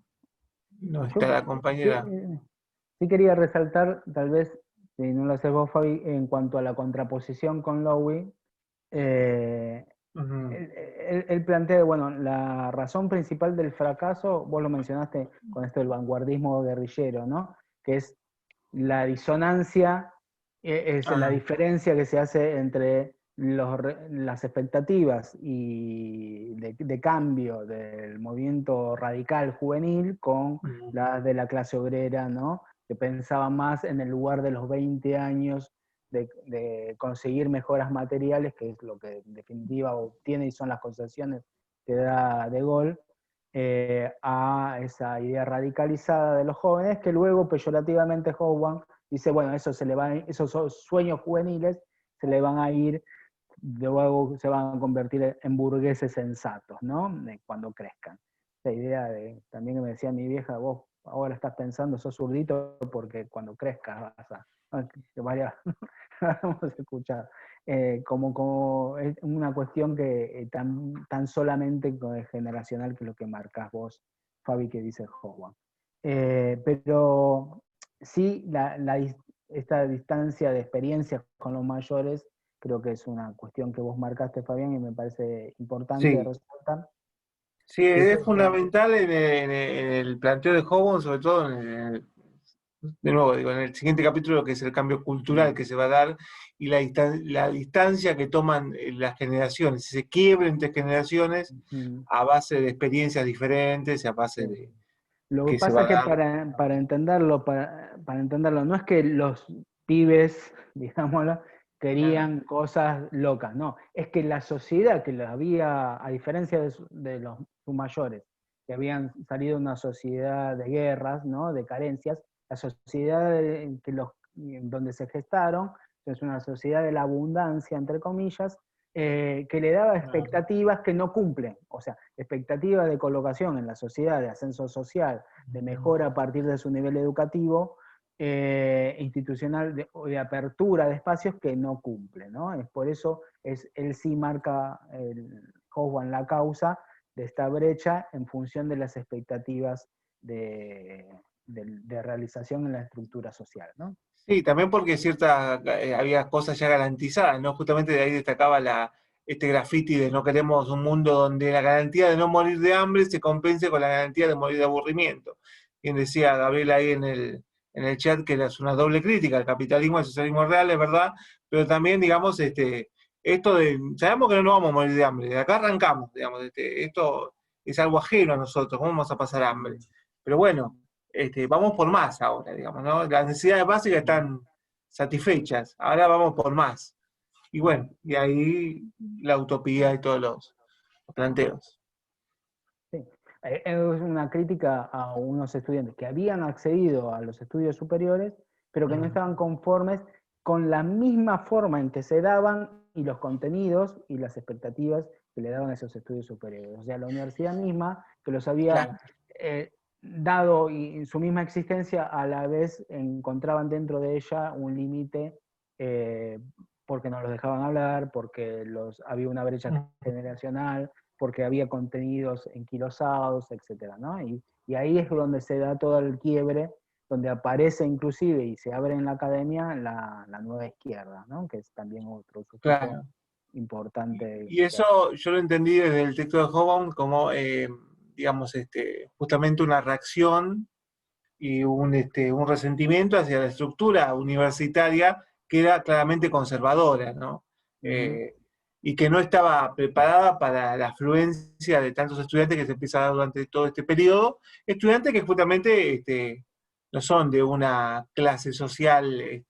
No está la compañera. Sí quería resaltar, tal vez, si no lo haces vos, Fabi, en cuanto a la contraposición con Lowy, él plantea, bueno, la razón principal del fracaso, vos lo mencionaste con esto del vanguardismo guerrillero, ¿no? Que es la disonancia, es la diferencia que se hace entre las expectativas y de cambio del movimiento radical juvenil con las de la clase obrera, ¿no? Que pensaba más en el lugar de los 20 años de conseguir mejoras materiales, que es lo que en definitiva obtiene y son las concesiones que da De Gaulle, a esa idea radicalizada de los jóvenes, que luego peyorativamente Hobsbawm dice, bueno, esos sueños juveniles se le van a ir, luego se van a convertir en burgueses sensatos, ¿no? Cuando crezcan. Esa idea también que me decía mi vieja, vos ahora estás pensando, sos zurdito, porque cuando crezcas vas a... hemos escuchado. Como es una cuestión que tan solamente generacional, que es lo que marcas vos, Fabi, que dice Hobsbawm. Pero sí, esta distancia de experiencias con los mayores, creo que es una cuestión que vos marcaste, Fabián, y me parece importante resaltar. Sí, es fundamental en el planteo de Hobsbawm, sobre todo de nuevo, digo, en el siguiente capítulo, que es el cambio cultural que se va a dar y la distancia que toman las generaciones, ese quiebre entre generaciones a base de experiencias diferentes, a base de... Lo que pasa es que para entenderlo, no es que los pibes, digámoslo, querían cosas locas, no, es que la sociedad que había, a diferencia de sus mayores, que habían salido de una sociedad de guerras, ¿no? De carencias, la sociedad donde se gestaron es una sociedad de la abundancia, entre comillas, que le daba expectativas que no cumplen, o sea, expectativas de colocación en la sociedad, de ascenso social, de mejora a partir de su nivel educativo, institucional, de apertura de espacios que no cumple, ¿no? Es por eso él sí marca Hobsbawm la causa de esta brecha en función de las expectativas de realización en la estructura social, ¿no? Sí, también porque había cosas ya garantizadas, ¿no? Justamente de ahí destacaba este graffiti de no queremos un mundo donde la garantía de no morir de hambre se compense con la garantía de morir de aburrimiento. Quien decía Gabriel ahí en el chat que es una doble crítica al capitalismo, al socialismo real, es verdad, pero también, digamos, esto de, sabemos que no nos vamos a morir de hambre, de acá arrancamos, digamos, esto es algo ajeno a nosotros, ¿cómo vamos a pasar hambre? Pero bueno, vamos por más ahora, digamos, ¿no? Las necesidades básicas están satisfechas, ahora vamos por más. Y bueno, y ahí la utopía y todos los planteos. Sí. Es una crítica a unos estudiantes que habían accedido a los estudios superiores, pero que no estaban conformes con la misma forma en que se daban y los contenidos y las expectativas que le daban a esos estudios superiores. O sea, la universidad misma, que los había dado y en su misma existencia, a la vez encontraban dentro de ella un límite porque no los dejaban hablar, porque había una brecha generacional, porque había contenidos enquilosados, etcétera, ¿no? Y ahí es donde se da todo el quiebre, donde aparece inclusive y se abre en la academia la nueva izquierda, ¿no? Que es también otro sujeto importante. Y eso yo lo entendí desde el texto de Hobsbawm como, digamos, justamente una reacción y un resentimiento hacia la estructura universitaria que era claramente conservadora, ¿no? Y que no estaba preparada para la afluencia de tantos estudiantes que se empieza a dar durante todo este periodo, estudiantes que justamente no son de una clase social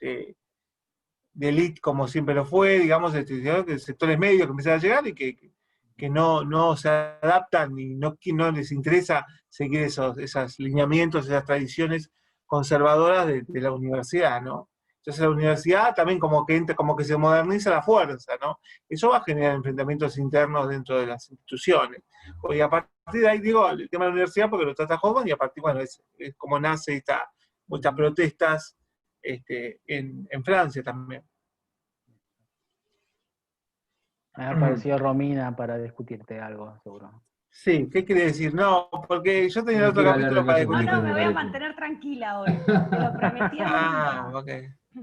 de élite como siempre lo fue, digamos, de sectores medios que empiezan a llegar y que no se adaptan y no les interesa seguir esos lineamientos, esas tradiciones conservadoras de la universidad, ¿no? Entonces la universidad también como que entra, como que se moderniza a la fuerza, ¿no? Eso va a generar enfrentamientos internos dentro de las instituciones. Y a partir de ahí, digo, el tema de la universidad, porque lo trata joven, y a partir, bueno, es como nace muchas protestas en Francia también. Me ha parecido Romina para discutirte algo, seguro. Sí, ¿qué quiere decir? No, porque yo tenía otro quiero hablar capítulo de para cosas discutir. No, me voy a parece. mantener tranquila hoy. Te lo prometí. Ah, ok.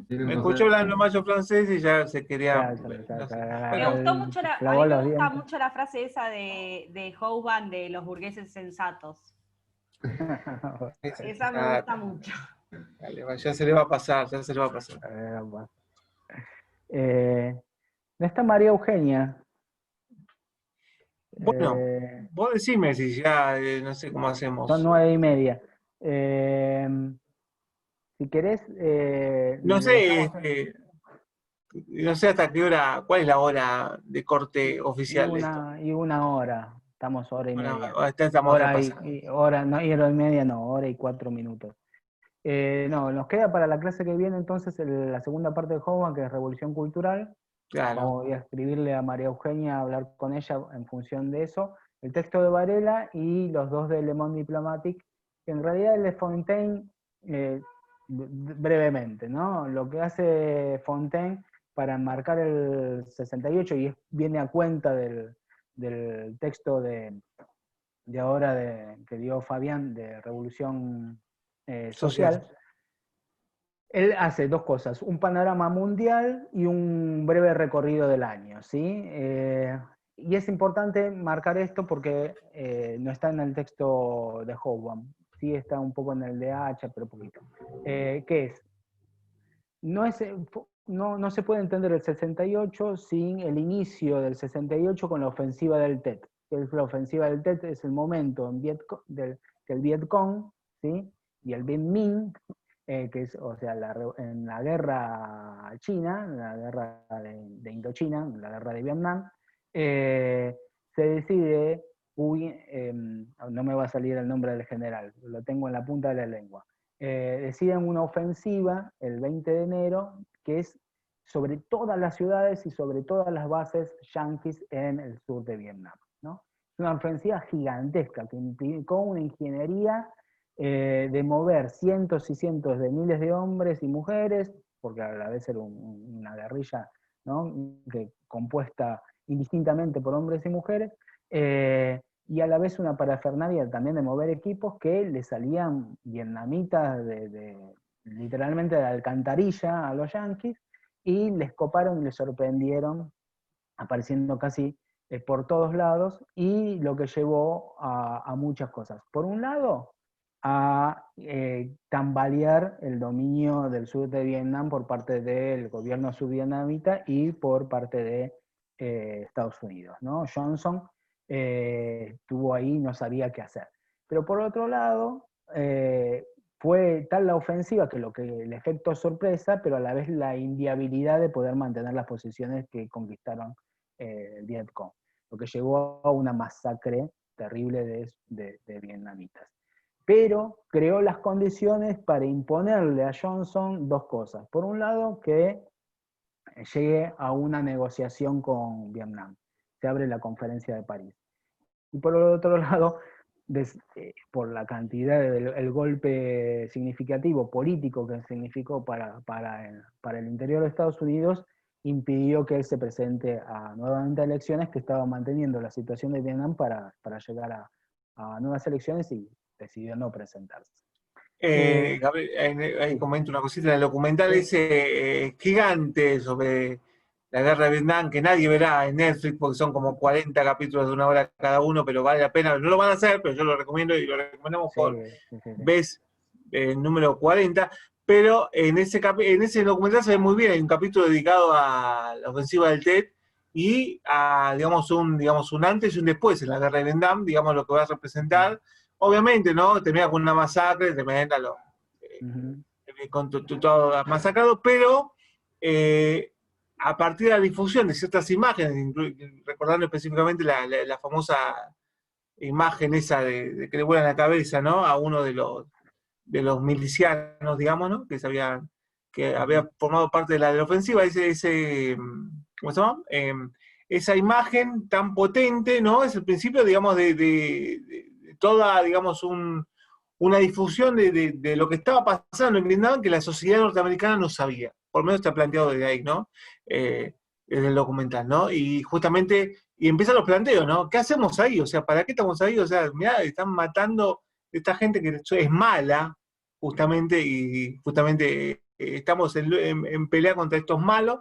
Tiene Me un escuchó cosas- hablando mayo francés y ya se quería. No sé. Me gustó mucho a clavó mí me los gusta dientes. mucho la frase esa de Hoban de los burgueses sensatos. Esa me gusta mucho. Dale, ya se le va a pasar, ya se le va a pasar. No está María Eugenia. Bueno, vos decime si ya, no sé cómo hacemos. Son 9:30. Si querés... No le sé, dejamos no sé hasta qué hora, cuál es la hora de corte oficial de esto. y una hora. Estamos hora y media. Estamos Hora repasados. hora y 1:30 no, hora y 4 minutos. No, nos queda para la clase que viene entonces la segunda parte de Hoban, que es Revolución Cultural. Claro. Voy a escribirle a María Eugenia, a hablar con ella en función de eso. El texto de Varela y los dos de Le Monde Diplomatique, que en realidad el de Fontaine, brevemente, ¿no? Lo que hace Fontaine para enmarcar el 68, y viene a cuenta del texto de ahora que dio Fabián de Revolución Social. Él hace dos cosas, un panorama mundial y un breve recorrido del año, ¿sí? Y es importante marcar esto porque no está en el texto de Hoban, sí está un poco en el de Hacha, pero poquito. ¿Qué es? No se puede entender el 68 sin el inicio del 68 con la ofensiva del Tet. La ofensiva del Tet es el momento que el Vietcong, ¿sí? Y el Viet Minh, que es, o sea, en la guerra china, en la guerra de Indochina, en la guerra de Vietnam, se decide, no me va a salir el nombre del general, lo tengo en la punta de la lengua, deciden una ofensiva el 20 de enero, que es sobre todas las ciudades y sobre todas las bases yanquis en el sur de Vietnam, ¿no? Es una ofensiva gigantesca que implicó una ingeniería de mover cientos y cientos de miles de hombres y mujeres, porque a la vez era una guerrilla, ¿no? Compuesta indistintamente por hombres y mujeres, y a la vez una parafernalia también de mover equipos que le salían vietnamitas literalmente de alcantarilla a los yanquis, y les coparon y les sorprendieron, apareciendo casi por todos lados, y lo que llevó a muchas cosas. Por un lado, a tambalear el dominio del sur de Vietnam por parte del gobierno subvietnamita y por parte de Estados Unidos, ¿no? Johnson estuvo ahí, no sabía qué hacer. Pero por otro lado, fue tal la ofensiva que el efecto sorpresa, pero a la vez la inviabilidad de poder mantener las posiciones que conquistaron el Vietcong, lo que llevó a una masacre terrible de vietnamitas. Pero creó las condiciones para imponerle a Johnson dos cosas. Por un lado, que llegue a una negociación con Vietnam. Se abre la conferencia de París. Y por el otro lado, por la cantidad del golpe significativo político que significó para el interior de Estados Unidos, impidió que él se presente nuevamente a elecciones, que estaba manteniendo la situación de Vietnam para llegar a nuevas elecciones, y decidió no presentarse. Gabriel, ahí comento una cosita, en el documental ese gigante sobre la guerra de Vietnam, que nadie verá en Netflix porque son como 40 capítulos de 1 hora cada uno, pero vale la pena, no lo van a hacer, pero yo lo recomiendo y lo recomendamos ves número 40, pero en ese documental se ve muy bien, hay un capítulo dedicado a la ofensiva del Tet y a, digamos, un antes y un después en la guerra de Vietnam, digamos, lo que va a representar. Obviamente, ¿no? Termina con una masacre tremenda, con todo masacrado, pero a partir de la difusión de ciertas imágenes, recordando específicamente la famosa imagen esa de que le vuelan la cabeza, ¿no? A uno de los milicianos, digamos, ¿no? Que había formado parte de la ofensiva, ¿cómo se llama? Esa imagen tan potente, ¿no? Es el principio, digamos, de toda, digamos, una difusión de lo que estaba pasando en Vietnam que la sociedad norteamericana no sabía. Por lo menos está planteado desde ahí, ¿no? Desde el documental, ¿no? Y justamente, y empiezan los planteos, ¿no? ¿Qué hacemos ahí? O sea, ¿para qué estamos ahí? O sea, mirá, están matando esta gente que es mala, justamente, y justamente estamos en pelea contra estos malos,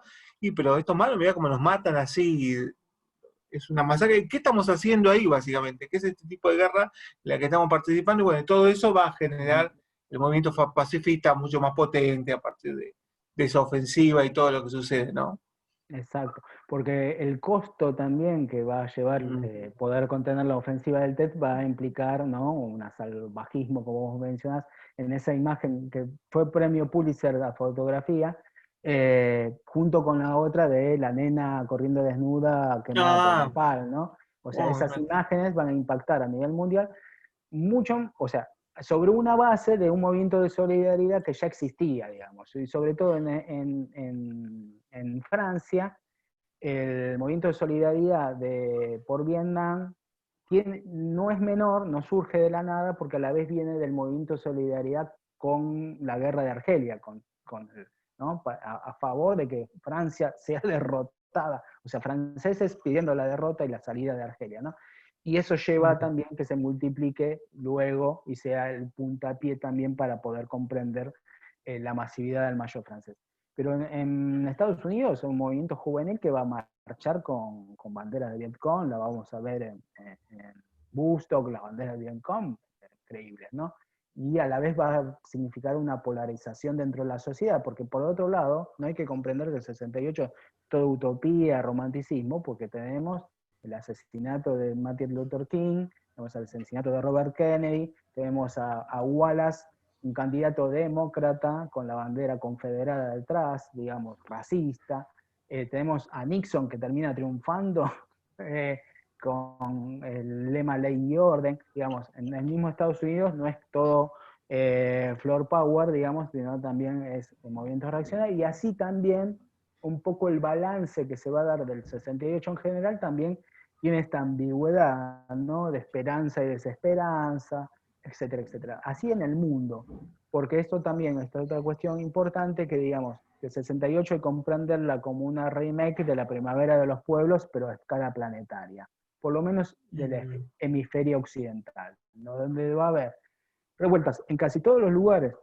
pero estos malos, mirá cómo nos matan así, es una masacre. ¿Qué estamos haciendo ahí, básicamente? ¿Qué es este tipo de guerra en la que estamos participando? Y bueno, todo eso va a generar el movimiento pacifista mucho más potente a partir de esa ofensiva y todo lo que sucede, ¿no? Exacto, porque el costo también que va a llevar poder contener la ofensiva del Tet va a implicar, ¿no?, un salvajismo, como vos mencionás, en esa imagen que fue premio Pulitzer a fotografía, junto con la otra de la nena corriendo desnuda quemada por napalm, ¿no? O sea, esas imágenes van a impactar a nivel mundial mucho, o sea, sobre una base de un movimiento de solidaridad que ya existía, digamos, y sobre todo en Francia, el movimiento de solidaridad por Vietnam no es menor, no surge de la nada, porque a la vez viene del movimiento de solidaridad con la guerra de Argelia, ¿no? a favor de que Francia sea derrotada, o sea, franceses pidiendo la derrota y la salida de Argelia, ¿no? Y eso lleva también que se multiplique luego y sea el puntapié también para poder comprender la masividad del mayo francés. Pero en Estados Unidos es un movimiento juvenil que va a marchar con banderas de Vietcong, la vamos a ver en Woodstock, las banderas de Vietcong, increíbles, ¿no? Y a la vez va a significar una polarización dentro de la sociedad, porque por otro lado, no hay que comprender que el 68 es toda utopía, romanticismo, porque tenemos el asesinato de Martin Luther King, tenemos el asesinato de Robert Kennedy, tenemos a Wallace, un candidato demócrata con la bandera confederada detrás, digamos, racista. Tenemos a Nixon que termina triunfando con el lema ley y orden, digamos, en el mismo Estados Unidos no es todo floor power, digamos, sino también es movimientos reaccionarios, y así también un poco el balance que se va a dar del 68 en general también tiene esta ambigüedad, ¿no?, de esperanza y desesperanza, etcétera, etcétera. Así en el mundo, porque esto también es otra cuestión importante que, digamos, el 68 hay que comprenderla como una remake de la Primavera de los Pueblos, pero a escala planetaria, por lo menos del hemisferio occidental, ¿no?, donde va a haber revueltas en casi todos los lugares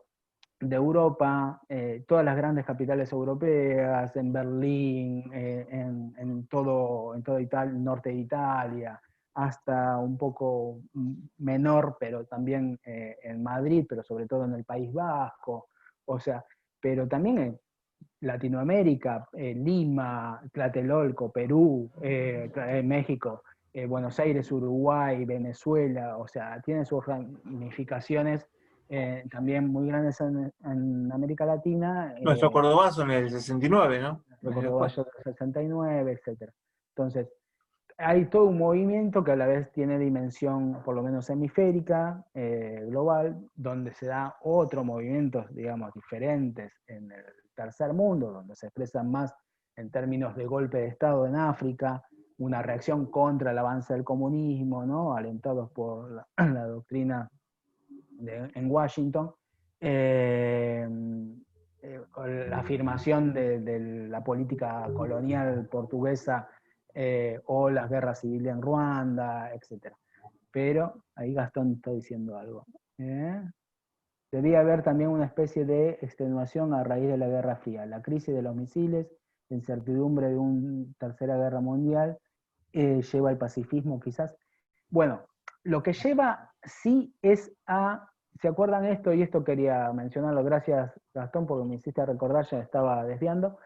de Europa, todas las grandes capitales europeas, en Berlín, en todo Italia, norte de Italia, hasta un poco menor, pero también en Madrid, pero sobre todo en el País Vasco, o sea, pero también en Latinoamérica, Lima, Tlatelolco, Perú, México, Buenos Aires, Uruguay, Venezuela, o sea, tiene sus ramificaciones también muy grandes en América Latina. Nuestro Cordobazo en el 69, ¿no? Nuestro Cordobazo del 69, etc. Entonces, hay todo un movimiento que a la vez tiene dimensión, por lo menos hemisférica, global, donde se da otros movimientos, digamos, diferentes en el tercer mundo, donde se expresan más en términos de golpe de Estado en África, una reacción contra el avance del comunismo, ¿no?, alentados por la doctrina en Washington, la afirmación de la política colonial portuguesa o las guerras civiles en Ruanda, etc. Pero ahí Gastón está diciendo algo. Debía haber también una especie de extenuación a raíz de la Guerra Fría, la crisis de los misiles, la incertidumbre de una tercera guerra mundial, lleva al pacifismo quizás. Bueno, lo que lleva sí es a ¿Se acuerdan esto? Y esto quería mencionarlo, gracias Gastón, porque me hiciste recordar, ya me estaba desviando,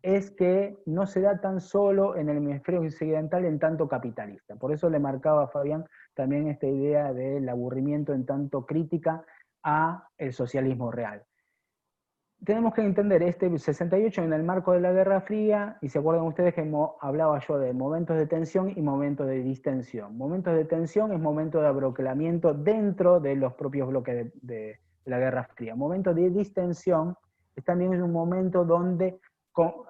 es que no se da tan solo en el hemisferio occidental en tanto capitalista. Por eso le marcaba a Fabián también esta idea del aburrimiento en tanto crítica a el socialismo real. Tenemos que entender este 68 en el marco de la Guerra Fría, y se acuerdan ustedes que hablaba yo de momentos de tensión y momentos de distensión. Momentos de tensión es momento de abroquelamiento dentro de los propios bloques de la Guerra Fría. Momentos de distensión es también un momento donde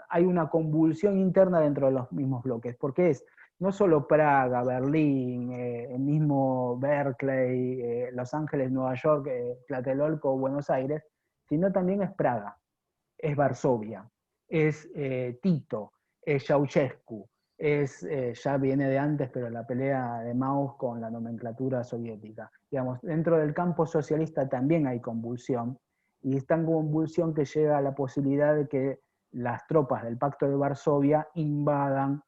hay una convulsión interna dentro de los mismos bloques, porque es no solo Praga, Berlín, el mismo Berkeley, Los Ángeles, Nueva York, Tlatelolco, Buenos Aires, sino también es Praga, es Varsovia, es Tito, es Ceausescu, ya viene de antes, pero la pelea de Mao con la nomenclatura soviética. Digamos, dentro del campo socialista también hay convulsión, y es tan convulsión que llega a la posibilidad de que las tropas del Pacto de Varsovia invadan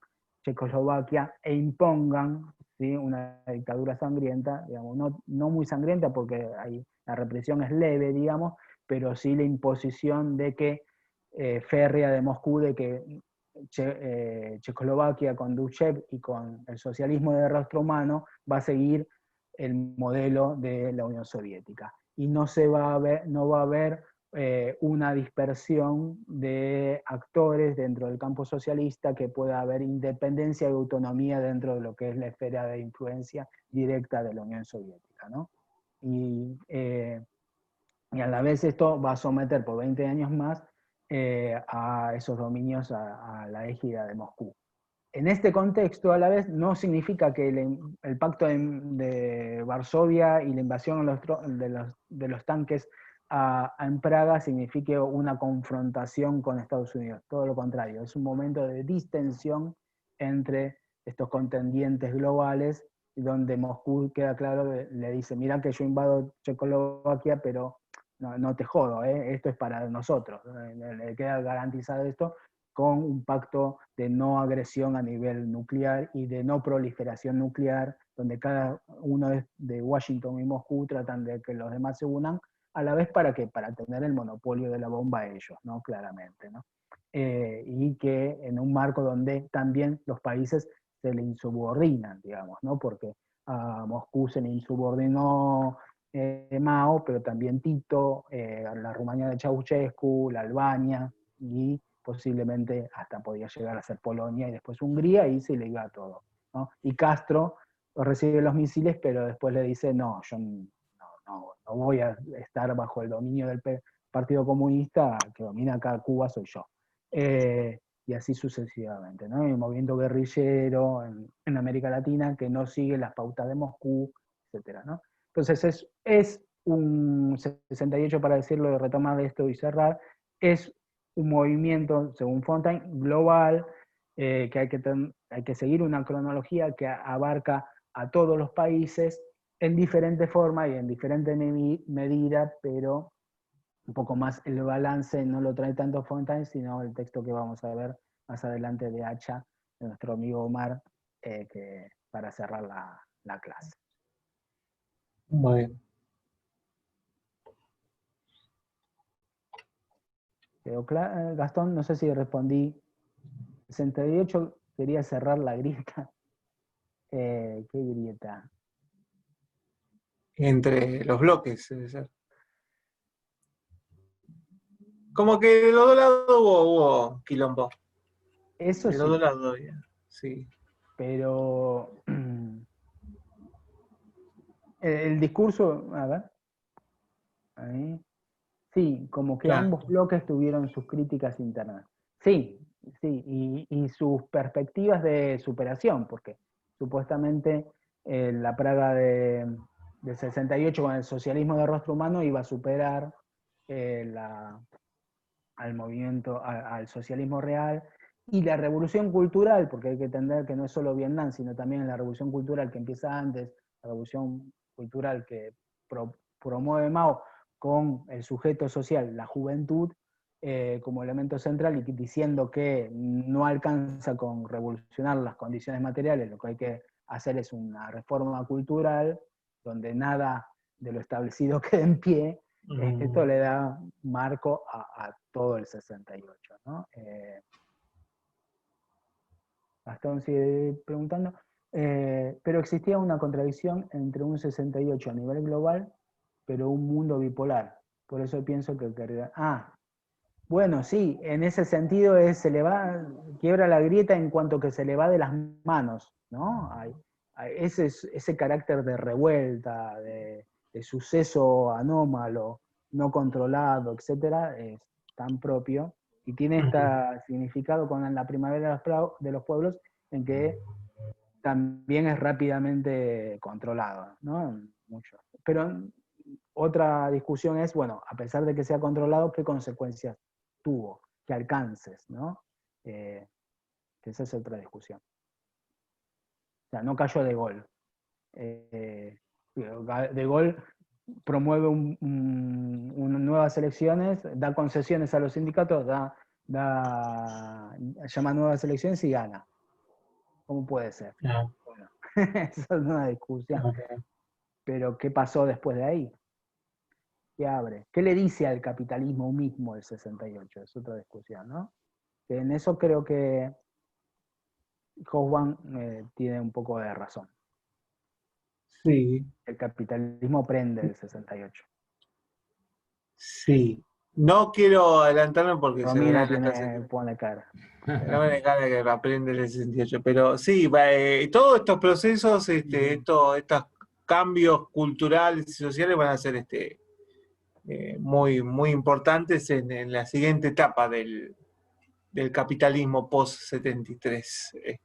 Checoslovaquia e impongan, ¿sí?, una dictadura sangrienta, digamos, no muy sangrienta porque la represión es leve, digamos, pero sí la imposición de que férrea de Moscú, de que Checoslovaquia con Dubček y con el socialismo de rostro humano va a seguir el modelo de la Unión Soviética. Y no va a haber una dispersión de actores dentro del campo socialista, que pueda haber independencia y autonomía dentro de lo que es la esfera de influencia directa de la Unión Soviética, ¿no? Y a la vez esto va a someter por 20 años más a esos dominios a la égida de Moscú. En este contexto, a la vez, no significa que el pacto de Varsovia y la invasión de los tanques en Praga signifique una confrontación con Estados Unidos. Todo lo contrario, es un momento de distensión entre estos contendientes globales, donde Moscú, queda claro, le dice: mira que yo invado Checoslovaquia, pero no te jodo, esto es para nosotros. Le queda garantizado esto, con un pacto de no agresión a nivel nuclear y de no proliferación nuclear, donde cada uno de Washington y Moscú tratan de que los demás se unan, a la vez para tener el monopolio de la bomba ellos, ¿no? Claramente, ¿no? Y que en un marco donde también los países se le insubordinan, digamos, ¿no? Porque a Moscú se le insubordinó Mao, pero también Tito, la Rumania de Ceausescu, la Albania, y posiblemente hasta podía llegar a ser Polonia y después Hungría, y se le iba todo, ¿no? Y Castro recibe los misiles, pero después le dice: no, yo no voy a estar bajo el dominio del Partido Comunista, que domina acá Cuba soy yo. Y así sucesivamente, ¿no? El movimiento guerrillero en América Latina que no sigue las pautas de Moscú, etcétera, ¿no? Entonces es un 68, para decirlo, de retomar esto y cerrar, es un movimiento, según Fontaine, global, que hay que seguir una cronología que abarca a todos los países en diferente forma y en diferente medida, pero un poco más el balance no lo trae tanto Fontaine, sino el texto que vamos a ver más adelante de Hacha, de nuestro amigo Omar, para cerrar la clase. Muy bien. Gastón, no sé si respondí. 68, quería cerrar la grieta. ¿Qué grieta? Entre los bloques, debe ser. Como que de los dos lados hubo quilombo. Eso De sí. los dos lados, sí. Pero el discurso, a ver. Ahí. Sí, como que Claro. ambos bloques tuvieron sus críticas internas. Sí, y sus perspectivas de superación, porque supuestamente la Praga de 68 con el socialismo de rostro humano iba a superar al movimiento, al socialismo real, y la revolución cultural, porque hay que entender que no es solo Vietnam, sino también la revolución cultural que empieza antes, la revolución cultural que promueve Mao con el sujeto social, la juventud, como elemento central, y diciendo que no alcanza con revolucionar las condiciones materiales, lo que hay que hacer es una reforma cultural, donde nada de lo establecido quede en pie, esto Mm. le da marco a todo el 68, ¿no? Gastón sigue preguntando, pero existía una contradicción entre un 68 a nivel global, pero un mundo bipolar. Por eso pienso que bueno, sí, en ese sentido quiebra la grieta en cuanto que se le va de las manos, ¿no? Ese carácter de revuelta, de suceso anómalo, no controlado, etcétera, es tan propio y tiene este significado con la primavera de los pueblos, en que también es rápidamente controlado, ¿no? Mucho. Pero otra discusión es, bueno, a pesar de que sea controlado, ¿qué consecuencias tuvo? ¿Qué alcances, no? Que esa es otra discusión. O sea, no cayó de gol. De gol promueve nuevas elecciones, da concesiones a los sindicatos, llama nuevas elecciones y gana. ¿Cómo puede ser? No, Bueno, esa es una discusión. no. Pero ¿qué pasó después de ahí? ¿Qué abre? ¿Qué le dice al capitalismo mismo el 68? Es otra discusión, ¿no? Que en eso creo que Hobsbawm tiene un poco de razón. Sí, El capitalismo prende el 68. sí. No quiero adelantarme porque se verá Romina en la clase. pone cara. No me cara que aprende en el 68, pero sí, todos estos procesos, estos cambios culturales y sociales van a ser muy, muy importantes en la siguiente etapa del capitalismo post-73.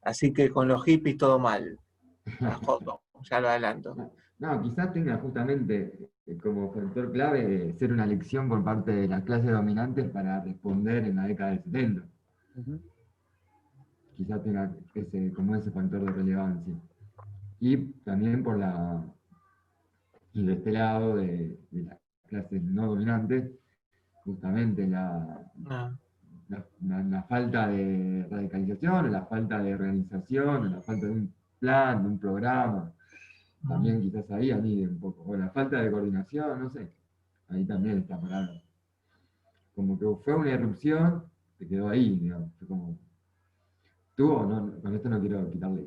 Así que con los hippies todo mal. Ya lo adelanto. No, quizás tenga justamente como factor clave ser una elección por parte de las clases dominantes para responder en la década del 70. Ujú. Quizás tenga como ese factor de relevancia. Y también y de este lado de las clases no dominantes, justamente No. la falta de radicalización, la falta de organización, la falta de un plan, de un programa, también quizás ahí anide un poco, o la falta de coordinación, no sé, ahí también está parado. Como que fue una irrupción, se quedó ahí, digamos, fue como, con esto no quiero quitarle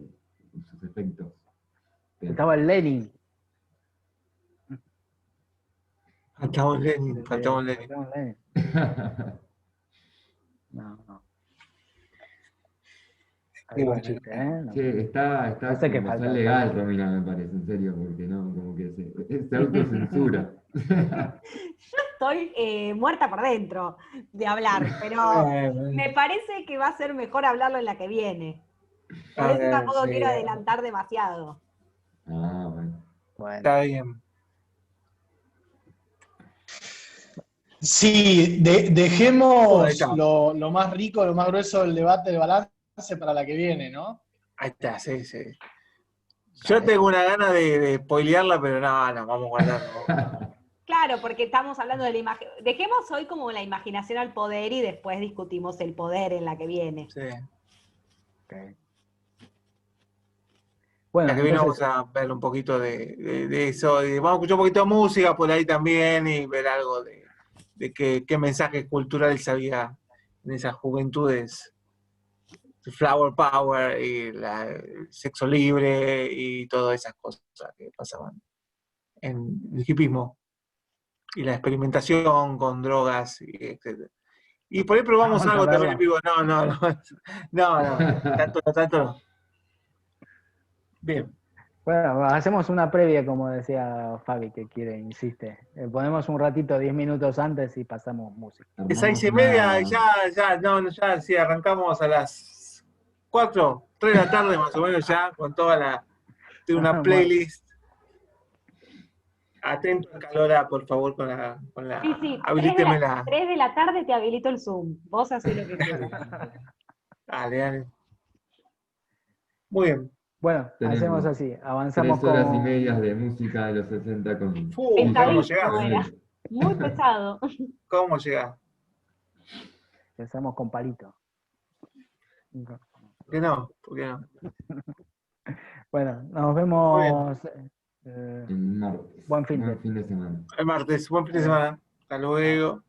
sus efectos. Pero, Estaba el Lenin. Faltamos Lenin. Estaba el Lenin. No. Y bueno, Chiste, ¿eh? No. sí, está No sé qué como falta. sal legal, Romina, me parece, en serio, porque no, como que se autocensura. Yo estoy muerta por dentro de hablar, pero me parece que va a ser mejor hablarlo en la que viene. Por eso tampoco quiero adelantar demasiado. Ah, bueno. Bueno, está bien. Sí, Ahí dejemos está. lo más rico, lo más grueso del debate del balance para la que viene, ¿no? Ahí está, sí, sí. Yo tengo una gana de spoilearla, pero no, vamos a guardarlo. Claro, porque estamos hablando de la imagen. Dejemos hoy como la imaginación al poder y después discutimos el poder en la que viene. Sí. okay. Bueno, La que viene entonces, vamos a ver un poquito de eso. Y vamos a escuchar un poquito de música por ahí también y ver algo de qué mensajes culturales había en esas juventudes. Flower Power y el sexo libre y todas esas cosas que pasaban en el hipismo y la experimentación con drogas y etc. Y por ahí probamos vamos a algo también en verla. vivo. No, tanto no. Bien. Bueno, hacemos una previa, como decía Fabi, que insiste. Ponemos un ratito, 10 minutos antes y pasamos música. Es 6:30 y ya, sí, arrancamos a las 4, 3 de la tarde más o menos ya, con toda una playlist. Atento al calor, por favor, con la Sí, habilítemela. 3 de la tarde te habilito el Zoom. Vos hacés lo que quieras. Dale. Muy bien. Bueno, Tenemos hacemos así, avanzamos 3 horas y con... media de música de los 60 con... ¿Cómo Pesadísimo llegás? era. Muy pesado. ¿Cómo llegás? Empezamos con Palito. ¿Por qué no? Bueno, nos Muy bien. vemos El martes. Buen fin de Buen fin de semana. El martes, buen fin de semana. Hasta luego.